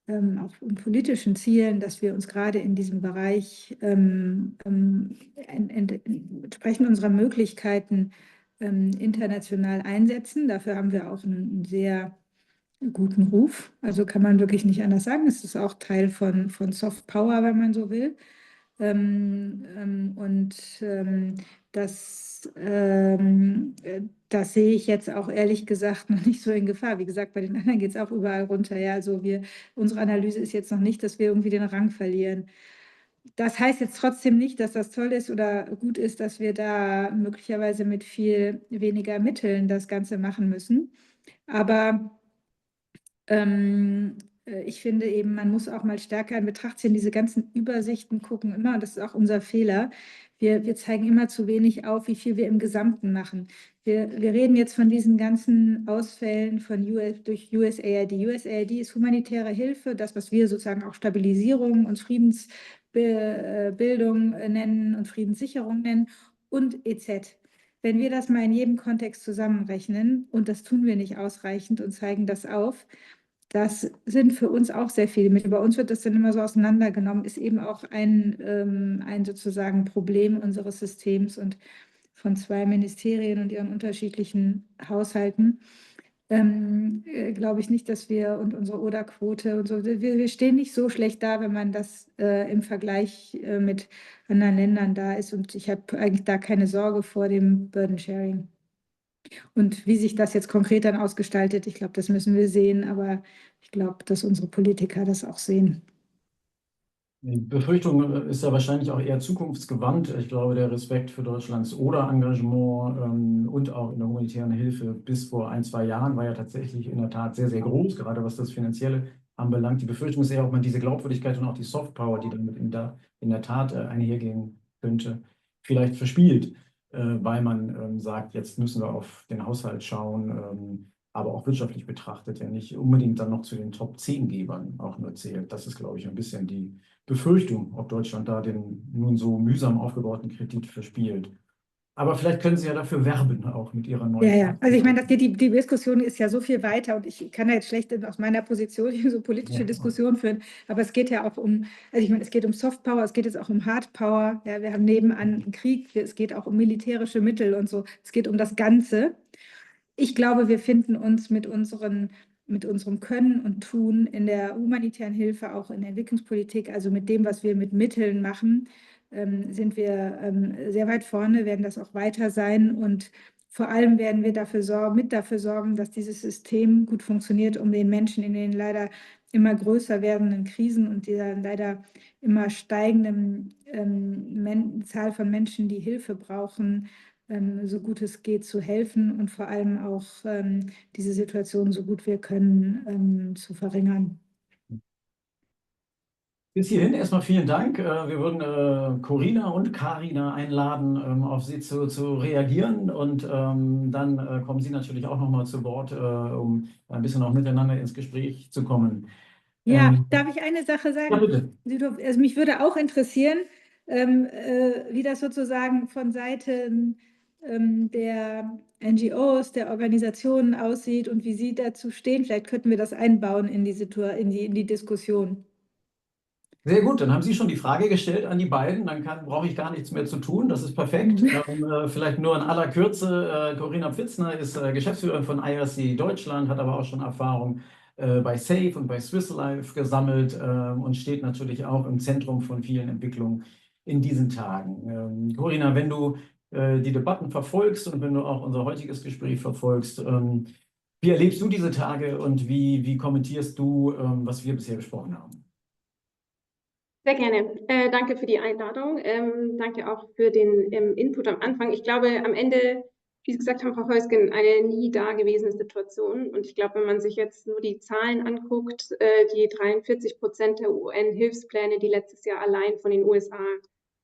S2: auch politischen Zielen, dass wir uns gerade in diesem Bereich entsprechend unserer Möglichkeiten international einsetzen. Dafür haben wir auch einen sehr guten Ruf. Also kann man wirklich nicht anders sagen. Es ist auch Teil von Soft Power, wenn man so will. Und das sehe ich jetzt auch ehrlich gesagt noch nicht so in Gefahr. Wie gesagt, bei den anderen geht es auch überall runter. Ja, also unsere Analyse ist jetzt noch nicht, dass wir irgendwie den Rang verlieren. Das heißt jetzt trotzdem nicht, dass das toll ist oder gut ist, dass wir da möglicherweise mit viel weniger Mitteln das Ganze machen müssen. Aber ich finde eben, man muss auch mal stärker in Betracht ziehen, diese ganzen Übersichten gucken immer, und das ist auch unser Fehler. Wir zeigen immer zu wenig auf, wie viel wir im Gesamten machen. Wir reden jetzt von diesen ganzen Ausfällen durch USAID. USAID ist humanitäre Hilfe, das, was wir sozusagen auch Stabilisierung und Friedensbildung nennen und Friedenssicherung nennen und EZ. Wenn wir das mal in jedem Kontext zusammenrechnen, und das tun wir nicht ausreichend und zeigen das auf, das sind für uns auch sehr viele Mittel. Bei uns wird das dann immer so auseinandergenommen, ist eben auch ein sozusagen Problem unseres Systems und von zwei Ministerien und ihren unterschiedlichen Haushalten. Glaube ich nicht, dass wir und unsere ODA-Quote und so, wir stehen nicht so schlecht da, wenn man das im Vergleich mit anderen Ländern da ist. Und ich habe eigentlich da keine Sorge vor dem Burden Sharing. Und wie sich das jetzt konkret dann ausgestaltet, ich glaube, das müssen wir sehen, aber ich glaube, dass unsere Politiker das auch sehen.
S1: Die Befürchtung ist ja wahrscheinlich auch eher zukunftsgewandt. Ich glaube, der Respekt für Deutschlands Oder-Engagement und auch in der humanitären Hilfe bis vor 1, 2 Jahren war ja tatsächlich in der Tat sehr, sehr groß, gerade was das Finanzielle anbelangt. Die Befürchtung ist eher, ob man diese Glaubwürdigkeit und auch die Softpower, die damit in der Tat einhergehen könnte, vielleicht verspielt. weil man sagt, jetzt müssen wir auf den Haushalt schauen, aber auch wirtschaftlich betrachtet ja nicht unbedingt dann noch zu den Top-10-Gebern auch nur zählt. Das ist, glaube ich, ein bisschen die Befürchtung, ob Deutschland da den nun so mühsam aufgebauten Kredit verspielt. Aber vielleicht können Sie ja dafür werben, auch mit Ihrer
S2: Ja,
S1: neuen
S2: ja. Also ich meine,
S1: Plattform.
S2: die Diskussion ist ja so viel weiter und ich kann da jetzt schlecht aus meiner Position hier so politische
S1: Ja,
S2: Diskussionen führen, aber es geht ja auch also ich meine, es geht um Softpower, es geht jetzt auch um Hardpower. Ja, wir haben nebenan einen Krieg, es geht auch um militärische Mittel und so. Es geht um das Ganze. Ich glaube, wir finden uns mit unserem Können und Tun in der humanitären Hilfe, auch in der Entwicklungspolitik, also mit dem, was wir mit Mitteln machen, sind wir sehr weit vorne, werden das auch weiter sein. Und vor allem werden wir mit dafür sorgen, dass dieses System gut funktioniert, um den Menschen in den leider immer größer werdenden Krisen und dieser leider immer steigenden Zahl von Menschen, die Hilfe brauchen, so gut es geht, zu helfen und vor allem auch diese Situation so gut wir können zu verringern.
S1: bis hierhin erstmal vielen Dank. Wir würden Corina und Karina einladen, auf Sie zu reagieren. Und dann kommen Sie natürlich auch nochmal zu Wort, um ein bisschen auch miteinander ins Gespräch zu kommen.
S2: Ja, darf ich eine Sache
S1: Ja,
S2: sagen?
S1: bitte.
S2: Also mich würde auch interessieren, wie das sozusagen von Seiten der NGOs, der Organisationen aussieht und wie Sie dazu stehen. Vielleicht könnten wir das einbauen in in die Diskussion.
S1: Sehr gut, dann haben Sie schon die Frage gestellt an die beiden. Dann brauche ich gar nichts mehr zu tun. Das ist perfekt. Vielleicht nur in aller Kürze. Corinna Pfitzner ist Geschäftsführerin von IRC Deutschland, hat aber auch schon Erfahrung bei SAFE und bei Swiss Life gesammelt und steht natürlich auch im Zentrum von vielen Entwicklungen in diesen Tagen. Corinna, wenn du die Debatten verfolgst und wenn du auch unser heutiges Gespräch verfolgst, wie erlebst du diese Tage und wie kommentierst du, was wir bisher besprochen haben?
S3: Sehr gerne. Danke für die Einladung. Danke auch für den Input am Anfang. Ich glaube, am Ende, wie Sie gesagt haben, Frau Heusgen, eine nie dagewesene Situation. Und ich glaube, wenn man sich jetzt nur die Zahlen anguckt, die 43% der UN-Hilfspläne, die letztes Jahr allein von den USA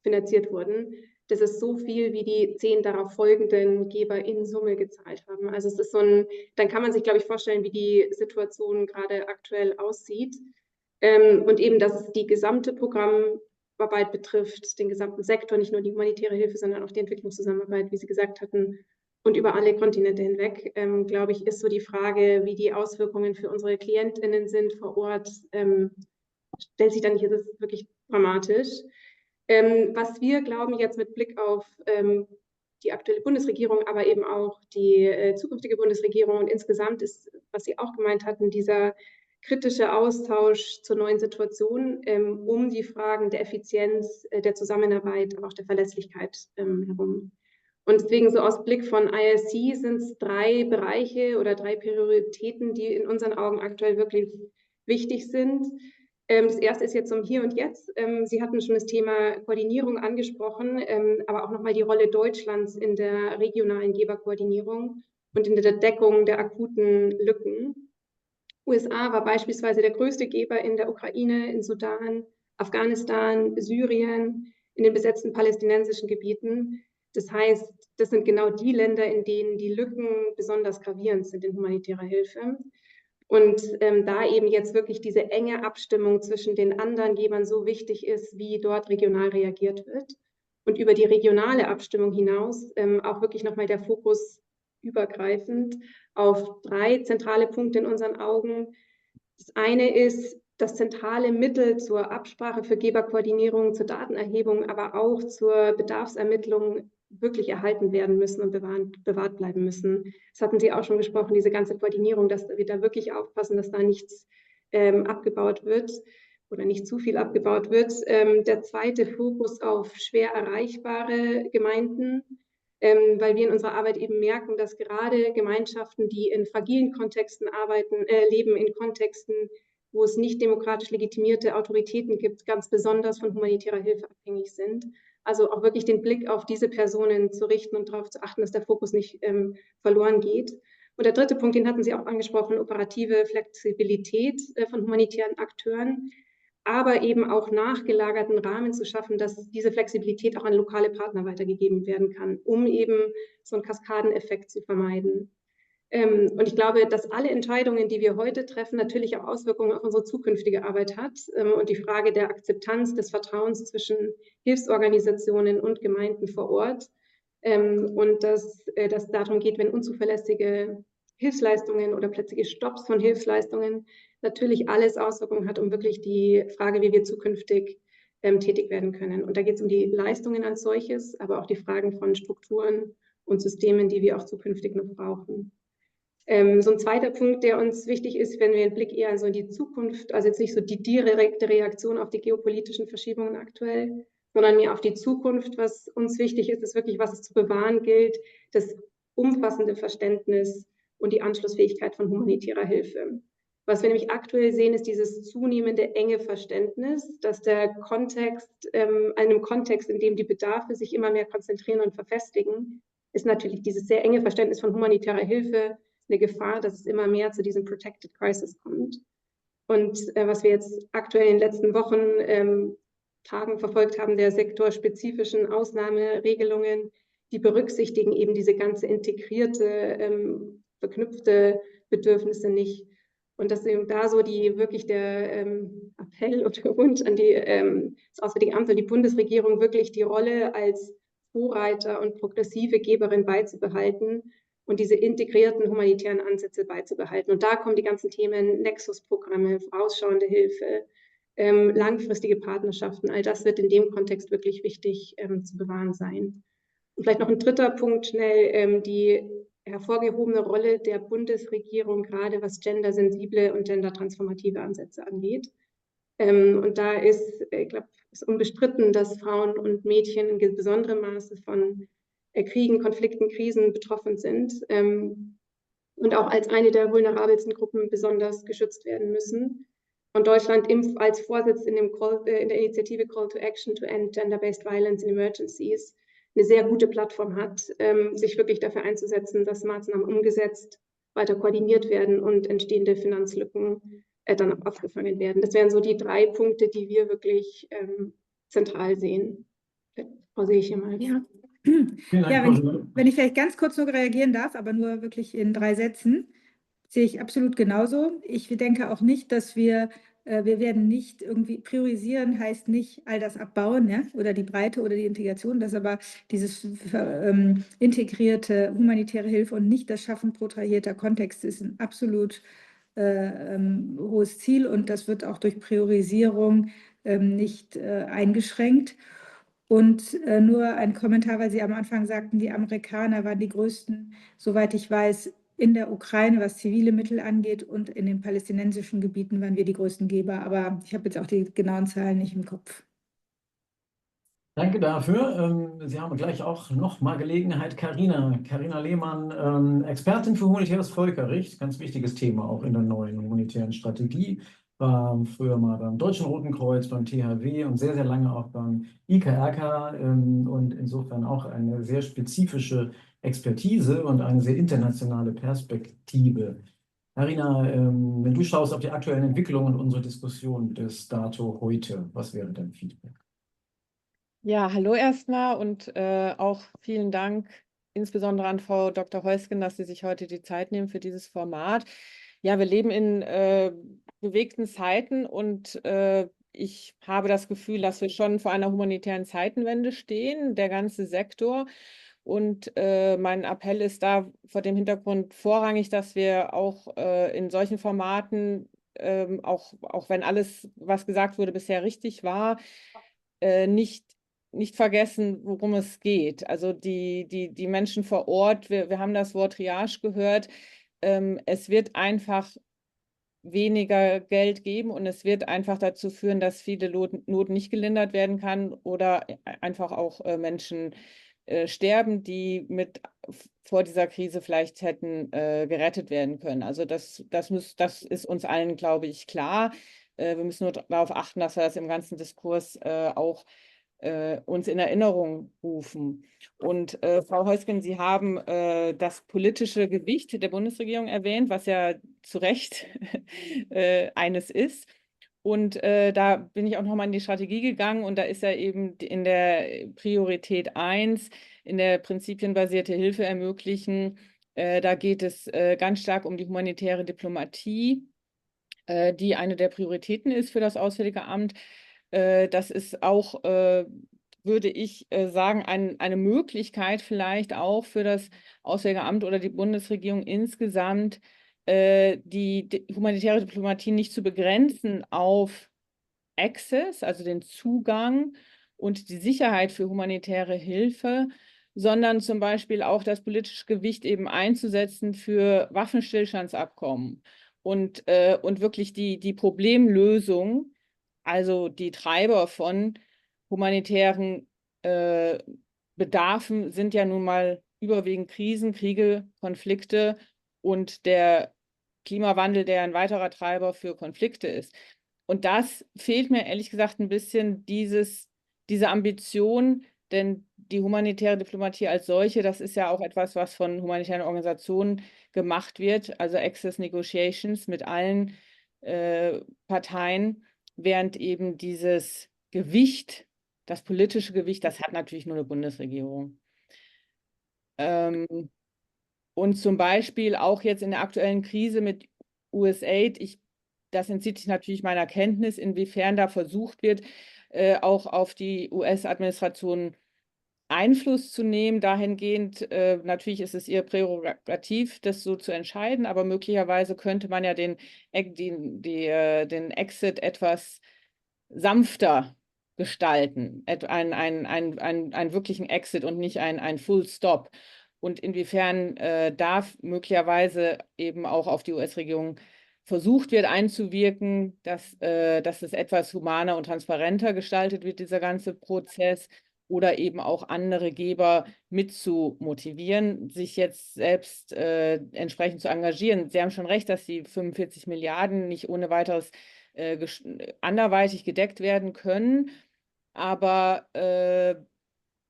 S3: finanziert wurden, das ist so viel, wie die 10 darauf folgenden Geber in Summe gezahlt haben. Also es ist dann kann man sich, glaube ich, vorstellen, wie die Situation gerade aktuell aussieht. Und eben, dass es die gesamte Programmarbeit betrifft, den gesamten Sektor, nicht nur die humanitäre Hilfe, sondern auch die Entwicklungszusammenarbeit, wie Sie gesagt hatten, und über alle Kontinente hinweg, glaube ich, ist so die Frage, wie die Auswirkungen für unsere KlientInnen sind vor Ort, stellt sich dann hier, das ist wirklich dramatisch. Was wir glauben jetzt mit Blick auf die aktuelle Bundesregierung, aber eben auch die zukünftige Bundesregierung und insgesamt ist, was Sie auch gemeint hatten, dieser kritische Austausch zur neuen Situation um die Fragen der Effizienz, der Zusammenarbeit, aber auch der Verlässlichkeit herum. Und deswegen so aus Blick von IRC sind es 3 Bereiche oder 3 Prioritäten, die in unseren Augen aktuell wirklich wichtig sind. Das erste ist jetzt um Hier und Jetzt. Sie hatten schon das Thema Koordinierung angesprochen, aber auch nochmal die Rolle Deutschlands in der regionalen Geberkoordinierung und in der Deckung der akuten Lücken. USA war beispielsweise der größte Geber in der Ukraine, in Sudan, Afghanistan, Syrien, in den besetzten palästinensischen Gebieten. Das heißt, das sind genau die Länder, in denen die Lücken besonders gravierend sind in humanitärer Hilfe. Und da eben jetzt wirklich diese enge Abstimmung zwischen den anderen Gebern so wichtig ist, wie dort regional reagiert wird. Und über die regionale Abstimmung hinaus auch wirklich nochmal der Fokus übergreifend auf 3 zentrale Punkte in unseren Augen. Das eine ist das zentrale Mittel zur Absprache für Geberkoordinierung, zur Datenerhebung, aber auch zur Bedarfsermittlung wirklich erhalten werden müssen und bewahrt bleiben müssen. Das hatten Sie auch schon gesprochen, diese ganze Koordinierung, dass wir da wirklich aufpassen, dass da nichts abgebaut wird oder nicht zu viel abgebaut wird. Der zweite Fokus auf schwer erreichbare Gemeinden, weil wir in unserer Arbeit eben merken, dass gerade Gemeinschaften, die in fragilen Kontexten leben, in Kontexten, wo es nicht demokratisch legitimierte Autoritäten gibt, ganz besonders von humanitärer Hilfe abhängig sind. Also auch wirklich den Blick auf diese Personen zu richten und darauf zu achten, dass der Fokus nicht verloren geht. Und der dritte Punkt, den hatten Sie auch angesprochen, operative Flexibilität von humanitären Akteuren. aber eben auch nachgelagerten Rahmen zu schaffen, dass diese Flexibilität auch an lokale Partner weitergegeben werden kann, um eben so einen Kaskadeneffekt zu vermeiden. Und ich glaube, dass alle Entscheidungen, die wir heute treffen, natürlich auch Auswirkungen auf unsere zukünftige Arbeit hat. Und die Frage der Akzeptanz, des Vertrauens zwischen Hilfsorganisationen und Gemeinden vor Ort. Und dass das darum geht, wenn unzuverlässige Hilfsleistungen oder plötzliche Stopps von Hilfsleistungen natürlich alles Auswirkungen hat, um wirklich die Frage, wie wir zukünftig tätig werden können. Und da geht es um die Leistungen als solches, aber auch die Fragen von Strukturen und Systemen, die wir auch zukünftig noch brauchen. So ein zweiter Punkt, der uns wichtig ist, wenn wir einen Blick eher so in die Zukunft, also jetzt nicht so die direkte Reaktion auf die geopolitischen Verschiebungen aktuell, sondern mehr auf die Zukunft. Was uns wichtig ist, ist wirklich, was es zu bewahren gilt, das umfassende Verständnis und die Anschlussfähigkeit von humanitärer Hilfe. Was wir nämlich aktuell sehen, ist dieses zunehmende enge Verständnis, dass der Kontext, einem Kontext, in dem die Bedarfe sich immer mehr konzentrieren und verfestigen, ist natürlich dieses sehr enge Verständnis von humanitärer Hilfe eine Gefahr, dass es immer mehr zu diesem Protected Crisis kommt. Und was wir jetzt aktuell in den letzten Wochen, Tagen verfolgt haben, der sektorspezifischen Ausnahmeregelungen, die berücksichtigen eben diese ganze integrierte, verknüpfte Bedürfnisse nicht. Und dass eben da so wirklich der Appell oder Wunsch an das Auswärtige Amt und die Bundesregierung, wirklich die Rolle als Vorreiter und progressive Geberin beizubehalten und diese integrierten humanitären Ansätze beizubehalten. Und da kommen die ganzen Themen Nexus-Programme, vorausschauende Hilfe, langfristige Partnerschaften, all das wird in dem Kontext wirklich wichtig zu bewahren sein. Und vielleicht noch ein dritter Punkt schnell, die hervorgehobene Rolle der Bundesregierung, gerade was gendersensible und gendertransformative Ansätze angeht. Und da ist, ich glaube, es ist unbestritten, dass Frauen und Mädchen in besonderem Maße von Kriegen, Konflikten, Krisen betroffen sind und auch als eine der vulnerabelsten Gruppen besonders geschützt werden müssen. Und Deutschland als Vorsitz in der Initiative Call to Action to End Gender-Based Violence in Emergencies eine sehr gute Plattform hat, sich wirklich dafür einzusetzen, dass Maßnahmen umgesetzt, weiter koordiniert werden und entstehende Finanzlücken dann auch aufgefangen werden. Das wären so die 3 Punkte, die wir wirklich zentral sehen. Sehe ich hier mal.
S2: Ja.
S1: Ja,
S2: wenn ich vielleicht ganz kurz noch reagieren darf, aber nur wirklich in 3 Sätzen, sehe ich absolut genauso. Ich denke auch nicht, dass wir werden nicht irgendwie priorisieren, heißt nicht all das abbauen, ja? Oder die Breite oder die Integration, das aber dieses integrierte humanitäre Hilfe und nicht das Schaffen protrahierter Kontexte ist ein absolut hohes Ziel und das wird auch durch Priorisierung nicht eingeschränkt. Und nur ein Kommentar, weil Sie am Anfang sagten, die Amerikaner waren die größten, soweit ich weiß, in der Ukraine, was zivile Mittel angeht, und in den palästinensischen Gebieten waren wir die größten Geber. Aber ich habe jetzt auch die genauen Zahlen nicht im Kopf.
S1: danke dafür. Sie haben gleich auch nochmal Gelegenheit. Carina Lehmann, Expertin für humanitäres Völkerrecht, ganz wichtiges Thema auch in der neuen humanitären Strategie. War früher mal beim Deutschen Roten Kreuz, beim THW und sehr, sehr lange auch beim IKRK und insofern auch eine sehr spezifische Expertise und eine sehr internationale Perspektive. Carina, wenn du schaust auf die aktuellen Entwicklungen und unsere Diskussion bis dato heute, was wäre dein Feedback?
S4: Ja, hallo erstmal und auch vielen Dank insbesondere an Frau Dr. Heusgen, dass Sie sich heute die Zeit nehmen für dieses Format. Ja, wir leben in bewegten Zeiten und ich habe das Gefühl, dass wir schon vor einer humanitären Zeitenwende stehen, der ganze Sektor. Und mein Appell ist da vor dem Hintergrund vorrangig, dass wir auch in solchen Formaten, auch wenn alles, was gesagt wurde, bisher richtig war, nicht vergessen, worum es geht. Also die Menschen vor Ort, wir haben das Wort Triage gehört, es wird einfach weniger Geld geben und es wird einfach dazu führen, dass viele Not nicht gelindert werden kann oder einfach auch Menschen sterben, die vor dieser Krise vielleicht hätten gerettet werden können. Also das ist uns allen, glaube ich, klar. Wir müssen nur darauf achten, dass wir das im ganzen Diskurs auch uns in Erinnerung rufen. Und Frau Heusgen, Sie haben das politische Gewicht der Bundesregierung erwähnt, was ja zu Recht eines ist. Und da bin ich auch nochmal in die Strategie gegangen und da ist ja eben in der Priorität 1, in der prinzipienbasierte Hilfe ermöglichen, da geht es ganz stark um die humanitäre Diplomatie, die eine der Prioritäten ist für das Auswärtige Amt. Das ist auch, würde ich sagen, eine Möglichkeit vielleicht auch für das Auswärtige Amt oder die Bundesregierung insgesamt, die humanitäre Diplomatie nicht zu begrenzen auf Access, also den Zugang und die Sicherheit für humanitäre Hilfe, sondern zum Beispiel auch das politische Gewicht eben einzusetzen für Waffenstillstandsabkommen und wirklich die Problemlösung, also die Treiber von humanitären äh, Bedarfen sind ja nun mal überwiegend Krisen, Kriege, Konflikte und der Klimawandel, der ein weiterer Treiber für Konflikte ist. Und das fehlt mir ehrlich gesagt ein bisschen, diese Ambition, denn die humanitäre Diplomatie als solche, das ist ja auch etwas, was von humanitären Organisationen gemacht wird, also Access Negotiations mit allen Parteien, während eben dieses Gewicht, das politische Gewicht, das hat natürlich nur eine Bundesregierung. Und zum Beispiel auch jetzt in der aktuellen Krise mit USAID, das entzieht sich natürlich meiner Kenntnis, inwiefern da versucht wird, auch auf die US-Administration Einfluss zu nehmen. Dahingehend, natürlich ist es ihr Prärogativ, das so zu entscheiden, aber möglicherweise könnte man ja den Exit etwas sanfter gestalten, einen wirklichen Exit und nicht ein Full Stop. Und inwiefern da möglicherweise eben auch auf die US-Regierung versucht wird einzuwirken, dass es etwas humaner und transparenter gestaltet wird, dieser ganze Prozess, oder eben auch andere Geber mit zu motivieren, sich jetzt selbst entsprechend zu engagieren. Sie haben schon recht, dass die 45 Milliarden nicht ohne weiteres anderweitig gedeckt werden können, aber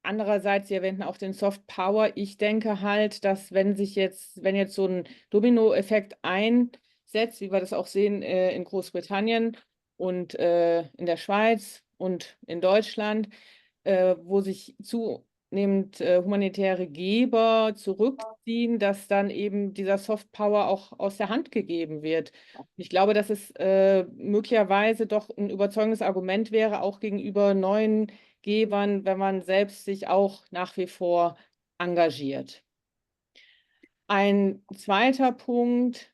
S4: andererseits, Sie erwähnten auch den Soft Power. Ich denke halt, dass wenn jetzt so ein Dominoeffekt einsetzt, wie wir das auch sehen in Großbritannien und in der Schweiz und in Deutschland, wo sich zunehmend humanitäre Geber zurückziehen, dass dann eben dieser Soft Power auch aus der Hand gegeben wird. Ich glaube, dass es möglicherweise doch ein überzeugendes Argument wäre, auch gegenüber neuen Gebern, wenn man selbst sich auch nach wie vor engagiert. Ein zweiter Punkt,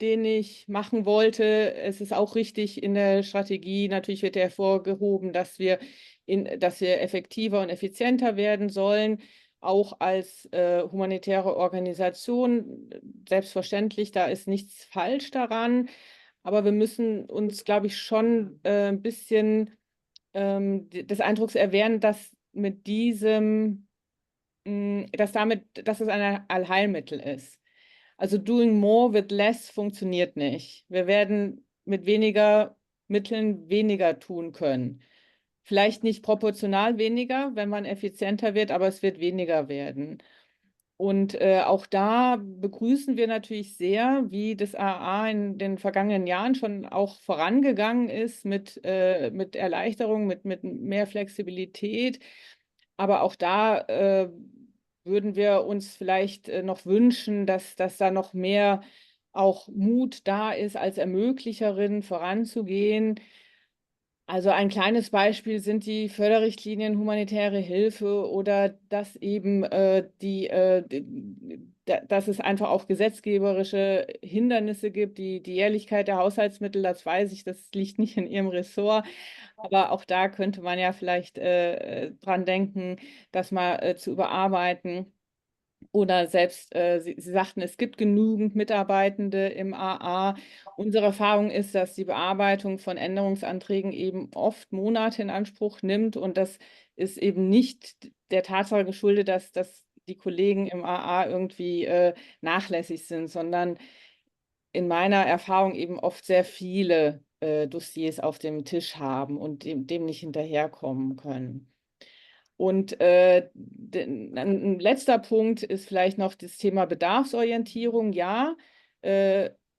S4: den ich machen wollte, es ist auch richtig in der Strategie, natürlich wird hervorgehoben, dass wir effektiver und effizienter werden sollen, auch als humanitäre Organisation. Selbstverständlich, da ist nichts falsch daran, aber wir müssen uns, glaube ich, schon ein bisschen des Eindrucks erwehren, dass dass es ein Allheilmittel ist. Also doing more with less funktioniert nicht. Wir werden mit weniger Mitteln weniger tun können. Vielleicht nicht proportional weniger, wenn man effizienter wird, aber es wird weniger werden. Und auch da begrüßen wir natürlich sehr, wie das AA in den vergangenen Jahren schon auch vorangegangen ist mit Erleichterung, mit mehr Flexibilität. Aber auch da würden wir uns vielleicht noch wünschen, dass da noch mehr auch Mut da ist, als Ermöglicherin voranzugehen. Also ein kleines Beispiel sind die Förderrichtlinien humanitäre Hilfe oder dass eben dass es einfach auch gesetzgeberische Hindernisse gibt, die Jährlichkeit der Haushaltsmittel, das weiß ich, das liegt nicht in Ihrem Ressort, aber auch da könnte man ja vielleicht dran denken, das mal zu überarbeiten. Oder selbst, Sie sagten, es gibt genügend Mitarbeitende im AA. Unsere Erfahrung ist, dass die Bearbeitung von Änderungsanträgen eben oft Monate in Anspruch nimmt. Und das ist eben nicht der Tatsache geschuldet, dass die Kollegen im AA irgendwie nachlässig sind, sondern in meiner Erfahrung eben oft sehr viele Dossiers auf dem Tisch haben und dem nicht hinterherkommen können. Und ein letzter Punkt ist vielleicht noch das Thema Bedarfsorientierung. Ja,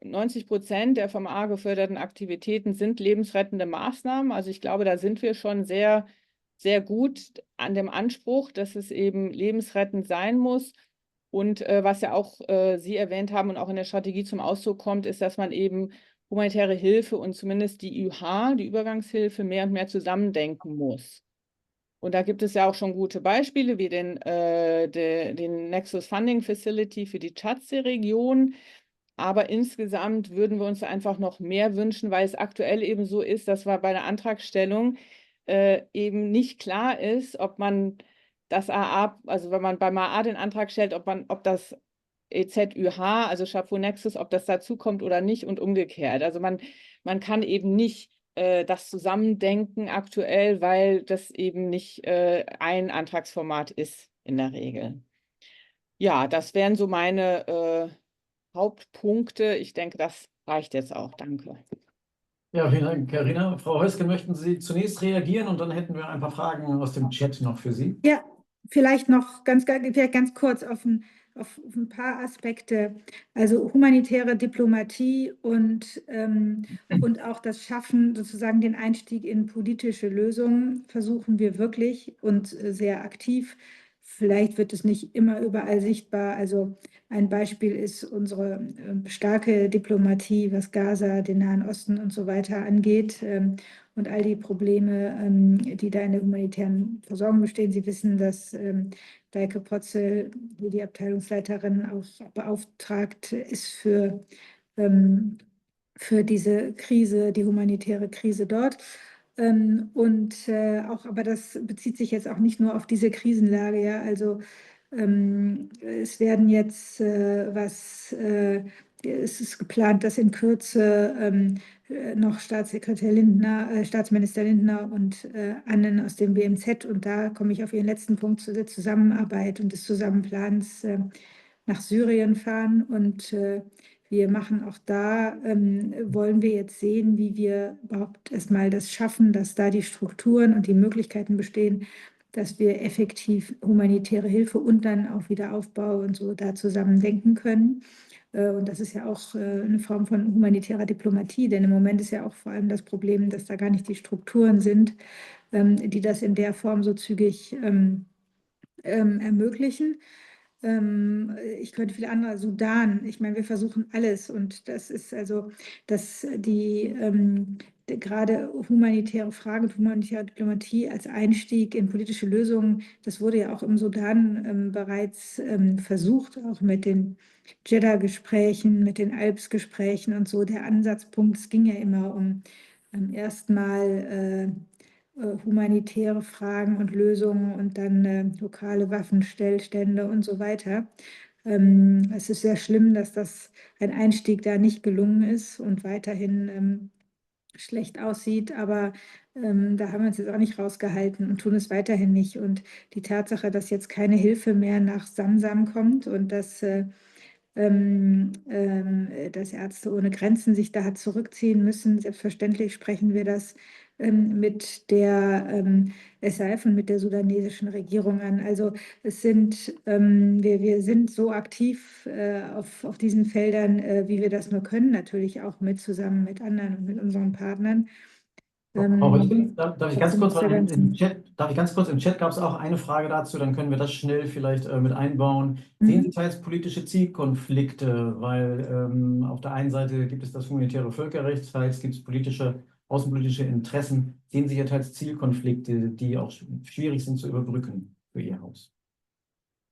S4: 90% der vom A geförderten Aktivitäten sind lebensrettende Maßnahmen. Also ich glaube, da sind wir schon sehr, sehr gut an dem Anspruch, dass es eben lebensrettend sein muss. Und was ja auch Sie erwähnt haben und auch in der Strategie zum Ausdruck kommt, ist, dass man eben humanitäre Hilfe und zumindest die ÜH, die Übergangshilfe, mehr und mehr zusammendenken muss. Und da gibt es ja auch schon gute Beispiele, wie den Nexus Funding Facility für die Tschadsee-Region. Aber insgesamt würden wir uns einfach noch mehr wünschen, weil es aktuell eben so ist, dass wir bei der Antragstellung eben nicht klar ist, ob man das AA, also wenn man beim AA den Antrag stellt, ob das EZÜH, also Chapeau Nexus, ob das dazu kommt oder nicht und umgekehrt. Also man kann eben nicht das Zusammendenken aktuell, weil das eben nicht ein Antragsformat ist in der Regel. Ja, das wären so meine Hauptpunkte. Ich denke, das reicht jetzt auch. Danke.
S1: Ja, vielen Dank, Carina. Frau Heusken, möchten Sie zunächst reagieren und dann hätten wir ein paar Fragen aus dem Chat noch für Sie.
S2: Ja, vielleicht noch ganz kurz auf ein paar Aspekte. Also humanitäre Diplomatie und auch das Schaffen, sozusagen den Einstieg in politische Lösungen, versuchen wir wirklich und sehr aktiv. Vielleicht wird es nicht immer überall sichtbar. Also ein Beispiel ist unsere starke Diplomatie, was Gaza, den Nahen Osten und so weiter angeht. Und all die Probleme, die da in der humanitären Versorgung bestehen. Sie wissen, dass Daike Potzel, die Abteilungsleiterin, auch beauftragt ist für diese Krise, die humanitäre Krise dort. Aber das bezieht sich jetzt auch nicht nur auf diese Krisenlage, ja, also es werden jetzt es ist geplant, dass in Kürze noch Staatsminister Lindner und Annen aus dem BMZ, und da komme ich auf Ihren letzten Punkt zu der Zusammenarbeit und des Zusammenplans, nach Syrien fahren. Und wir machen auch da, wollen wir jetzt sehen, wie wir überhaupt erstmal das schaffen, dass da die Strukturen und die Möglichkeiten bestehen, dass wir effektiv humanitäre Hilfe und dann auch Wiederaufbau und so da zusammen denken können. Und das ist ja auch eine Form von humanitärer Diplomatie, denn im Moment ist ja auch vor allem das Problem, dass da gar nicht die Strukturen sind, die das in der Form so zügig ermöglichen. Ich könnte viele andere, Sudan, ich meine, wir versuchen alles, und das ist also, dass gerade humanitäre Fragen und humanitäre Diplomatie als Einstieg in politische Lösungen, das wurde ja auch im Sudan bereits versucht, auch mit den Jeddah-Gesprächen, mit den Alps-Gesprächen und so. Der Ansatzpunkt, es ging ja immer um erstmal humanitäre Fragen und Lösungen und dann lokale Waffenstillstände und so weiter. Es ist sehr schlimm, dass das ein Einstieg da nicht gelungen ist und weiterhin schlecht aussieht, aber da haben wir uns jetzt auch nicht rausgehalten und tun es weiterhin nicht. Und die Tatsache, dass jetzt keine Hilfe mehr nach Samsam kommt und dass Ärzte ohne Grenzen sich da hat zurückziehen müssen. Selbstverständlich sprechen wir das mit der SAF und mit der sudanesischen Regierung an. Also es sind, wir sind so aktiv auf diesen Feldern, wie wir das nur können, natürlich auch zusammen mit anderen und mit unseren Partnern.
S1: Frau Heusken, darf ich ganz kurz
S2: Darf
S1: ich ganz kurz, im Chat gab es auch eine Frage dazu, dann können wir das schnell vielleicht mit einbauen.
S2: Mhm.
S1: Sehen Sie teils politische Zielkonflikte, weil auf der einen Seite gibt es das humanitäre Völkerrecht, teils gibt es außenpolitische Interessen. Sehen Sie hier teils Zielkonflikte, die auch schwierig sind zu überbrücken für Ihr Haus?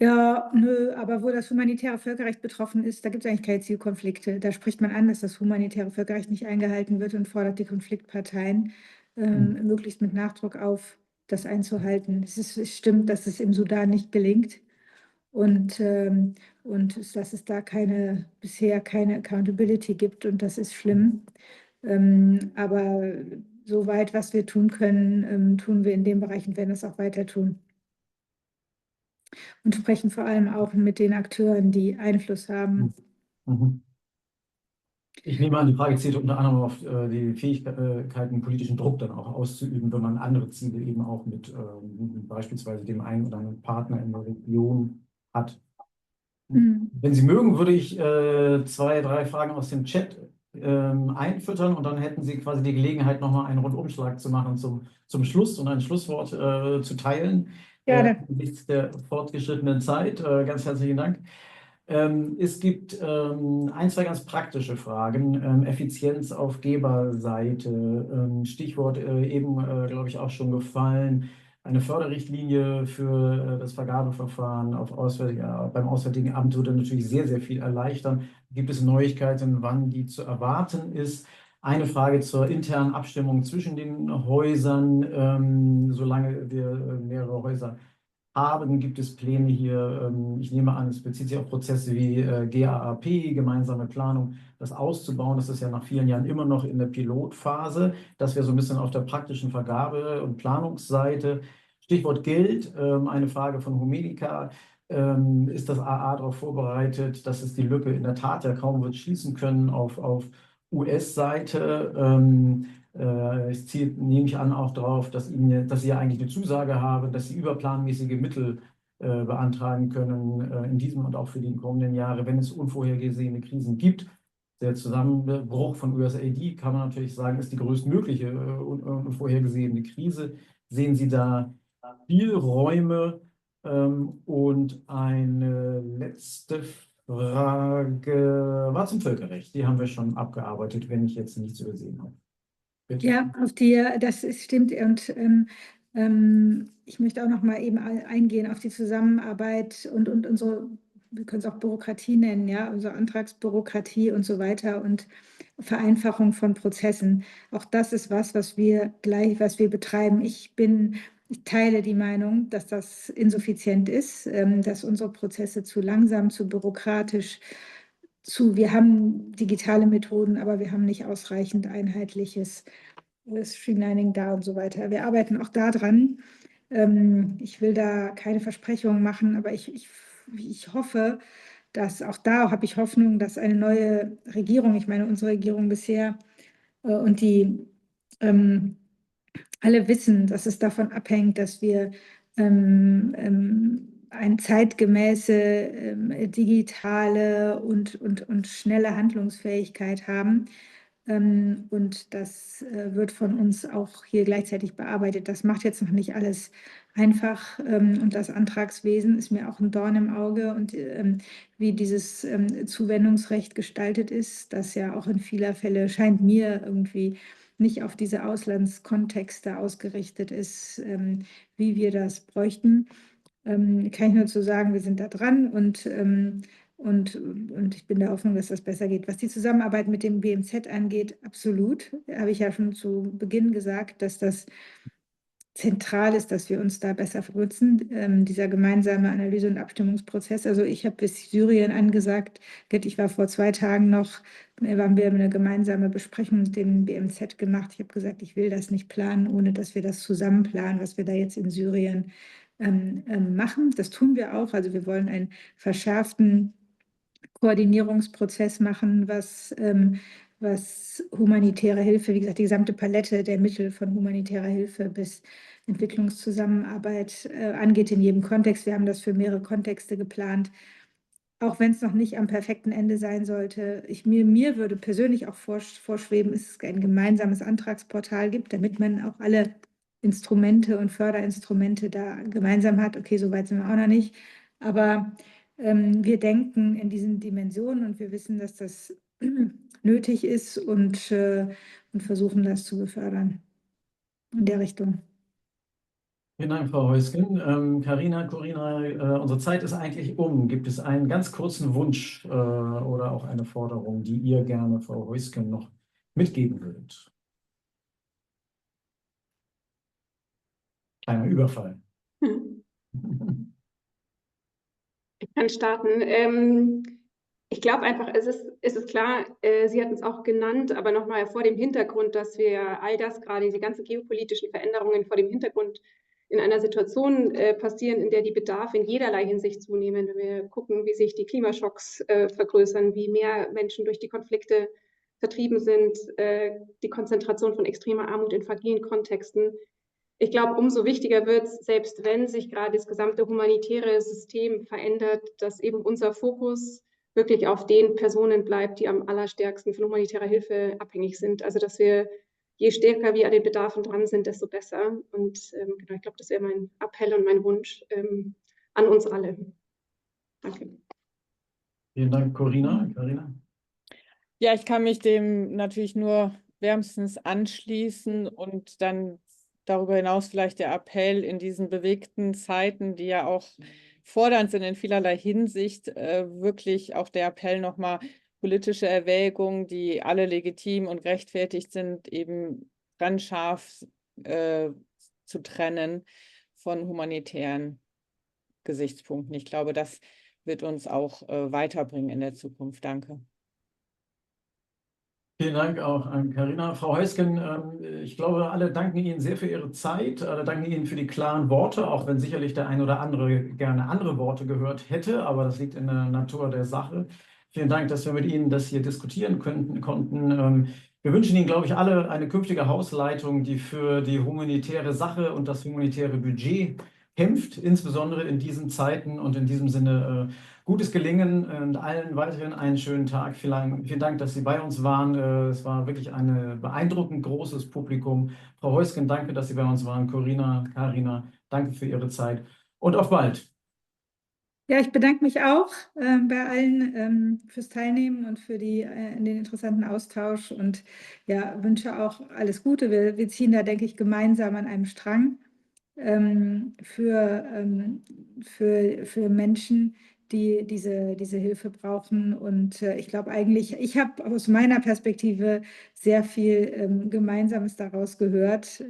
S2: Ja, nö, aber wo das humanitäre Völkerrecht betroffen ist, da gibt es eigentlich keine Zielkonflikte. Da spricht man an, dass das humanitäre Völkerrecht nicht eingehalten wird und fordert die Konfliktparteien möglichst mit Nachdruck auf, das einzuhalten. Es stimmt, dass es im Sudan nicht gelingt und dass es da bisher keine Accountability gibt, und das ist schlimm. Aber soweit, was wir tun können, tun wir in dem Bereich und werden es auch weiter tun. Und sprechen vor allem auch mit den Akteuren, die Einfluss haben.
S1: Mhm. Ich nehme an, die Frage zielt unter anderem auf die Fähigkeiten, politischen Druck dann auch auszuüben, wenn man andere Ziele eben auch mit beispielsweise dem einen oder anderen Partner in der Region hat. Wenn Sie mögen, würde ich 2, 3 Fragen aus dem Chat einfüttern und dann hätten Sie quasi die Gelegenheit, nochmal einen Rundumschlag zu machen zum Schluss und ein Schlusswort zu teilen.
S2: Gerne.
S1: Angesichts der fortgeschrittenen Zeit. Ganz herzlichen Dank. Es gibt 1, 2 ganz praktische Fragen. Effizienz auf Geberseite. Stichwort eben, glaube ich, auch schon gefallen. Eine Förderrichtlinie für das Vergabeverfahren beim Auswärtigen Amt würde natürlich sehr, sehr viel erleichtern. Gibt es Neuigkeiten, wann die zu erwarten ist? Eine Frage zur internen Abstimmung zwischen den Häusern. Solange wir mehrere Häuser haben, gibt es Pläne hier, ich nehme an, es bezieht sich auf Prozesse wie GAAP, gemeinsame Planung, das auszubauen. Das ist ja nach vielen Jahren immer noch in der Pilotphase. Das wäre so ein bisschen auf der praktischen Vergabe- und Planungsseite. Stichwort Geld, eine Frage von Humenica. Ist das AA darauf vorbereitet, dass es die Lücke in der Tat ja kaum wird schließen können auf US-Seite? Nehme ich an, auch darauf, dass Sie ja eigentlich eine Zusage haben, dass Sie überplanmäßige Mittel beantragen können in diesem und auch für die kommenden Jahre, wenn es unvorhergesehene Krisen gibt. Der Zusammenbruch von USAID, kann man natürlich sagen, ist die größtmögliche unvorhergesehene Krise. Sehen Sie da Spielräume? Und eine letzte Frage war zum Völkerrecht. Die haben wir schon abgearbeitet, wenn ich jetzt nichts übersehen habe. Bitte.
S2: Ja, das stimmt. Und ich möchte auch noch mal eben eingehen auf die Zusammenarbeit und unsere, wir können es auch Bürokratie nennen, ja, unsere Antragsbürokratie und so weiter und Vereinfachung von Prozessen. Auch das ist was wir betreiben. Ich teile die Meinung, dass das insuffizient ist, dass unsere Prozesse zu langsam, zu bürokratisch, wir haben digitale Methoden, aber wir haben nicht ausreichend einheitliches Streamlining da und so weiter. Wir arbeiten auch daran. Ich will da keine Versprechungen machen, aber ich hoffe, dass auch da habe ich Hoffnung, dass eine neue Regierung, ich meine unsere Regierung bisher und die alle wissen, dass es davon abhängt, dass wir eine zeitgemäße digitale und schnelle Handlungsfähigkeit haben. Und das wird von uns auch hier gleichzeitig bearbeitet. Das macht jetzt noch nicht alles einfach. Und das Antragswesen ist mir auch ein Dorn im Auge. Und wie dieses Zuwendungsrecht gestaltet ist, das ja auch in vieler Fälle scheint mir irgendwie nicht auf diese Auslandskontexte ausgerichtet ist, wie wir das bräuchten. Kann ich nur zu sagen, wir sind da dran und ich bin der Hoffnung, dass das besser geht. Was die Zusammenarbeit mit dem BMZ angeht, absolut. Habe ich ja schon zu Beginn gesagt, dass das zentral ist, dass wir uns da besser vernutzen, dieser gemeinsame Analyse- und Abstimmungsprozess. Also ich habe bis Syrien angesagt, ich war vor 2 Tagen noch, haben wir eine gemeinsame Besprechung mit dem BMZ gemacht. Ich habe gesagt, ich will das nicht planen, ohne dass wir das zusammen planen, was wir da jetzt in Syrien machen. Das tun wir auch. Also wir wollen einen verschärften Koordinierungsprozess machen, was humanitäre Hilfe, wie gesagt, die gesamte Palette der Mittel von humanitärer Hilfe bis Entwicklungszusammenarbeit angeht in jedem Kontext. Wir haben das für mehrere Kontexte geplant. Auch wenn es noch nicht am perfekten Ende sein sollte, mir würde persönlich auch vorschweben, dass es ein gemeinsames Antragsportal gibt, damit man auch alle Instrumente und Förderinstrumente da gemeinsam hat. Okay, so weit sind wir auch noch nicht. Aber wir denken in diesen Dimensionen und wir wissen, dass das nötig ist und versuchen, das zu befördern in der Richtung.
S1: Vielen Dank, Frau Heusgen. Carina, Corina, unsere Zeit ist eigentlich um. Gibt es einen ganz kurzen Wunsch oder auch eine Forderung, die ihr gerne, Frau Heusgen, noch mitgeben würdet? Kleiner Überfall.
S3: Ich kann starten. Ich glaube einfach, es ist klar, Sie hatten es auch genannt, aber nochmal vor dem Hintergrund, dass wir all das, gerade diese ganzen geopolitischen Veränderungen vor dem Hintergrund in einer Situation passieren, in der die Bedarfe in jederlei Hinsicht zunehmen. Wenn wir gucken, wie sich die Klimaschocks vergrößern, wie mehr Menschen durch die Konflikte vertrieben sind, die Konzentration von extremer Armut in fragilen Kontexten. ich glaube, umso wichtiger wird es, selbst wenn sich gerade das gesamte humanitäre System verändert, dass eben unser Fokus wirklich auf den Personen bleibt, die am allerstärksten von humanitärer Hilfe abhängig sind. Also dass wir, je stärker wir an den Bedarfen dran sind, desto besser. Und genau, ich glaube, das wäre mein Appell und mein Wunsch an uns alle. Danke.
S1: Vielen Dank, Corinna. Carina?
S4: Ja, ich kann mich dem natürlich nur wärmstens anschließen und dann darüber hinaus vielleicht der Appell in diesen bewegten Zeiten, die ja auch fordernd sind in vielerlei Hinsicht, wirklich auch der Appell nochmal politische Erwägungen, die alle legitim und gerechtfertigt sind, eben ganz scharf zu trennen von humanitären Gesichtspunkten. Ich glaube, das wird uns auch weiterbringen in der Zukunft. Danke.
S1: Vielen Dank auch an Carina. Frau Heusgen, ich glaube, alle danken Ihnen sehr für Ihre Zeit. Alle danken Ihnen für die klaren Worte, auch wenn sicherlich der ein oder andere gerne andere Worte gehört hätte, aber das liegt in der Natur der Sache. Vielen Dank, dass wir mit Ihnen das hier diskutieren konnten. Wir wünschen Ihnen, glaube ich, alle eine künftige Hausleitung, die für die humanitäre Sache und das humanitäre Budget kämpft, insbesondere in diesen Zeiten, und in diesem Sinne gutes Gelingen und allen weiteren einen schönen Tag. Vielen Dank, dass Sie bei uns waren. Es war wirklich ein beeindruckend großes Publikum. Frau Heusgen, danke, dass Sie bei uns waren. Corinna, Carina, danke für Ihre Zeit und auf bald.
S2: Ja, ich bedanke mich auch bei allen fürs Teilnehmen und für den interessanten Austausch und ja, wünsche auch alles Gute. Wir ziehen da, denke ich, gemeinsam an einem Strang für Menschen, die diese Hilfe brauchen. Und ich glaube eigentlich, ich habe aus meiner Perspektive sehr viel Gemeinsames daraus gehört,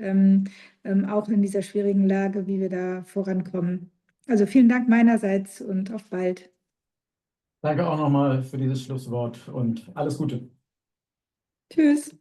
S2: auch in dieser schwierigen Lage, wie wir da vorankommen. Also vielen Dank meinerseits und auf bald.
S1: Danke auch nochmal für dieses Schlusswort und alles Gute.
S2: Tschüss.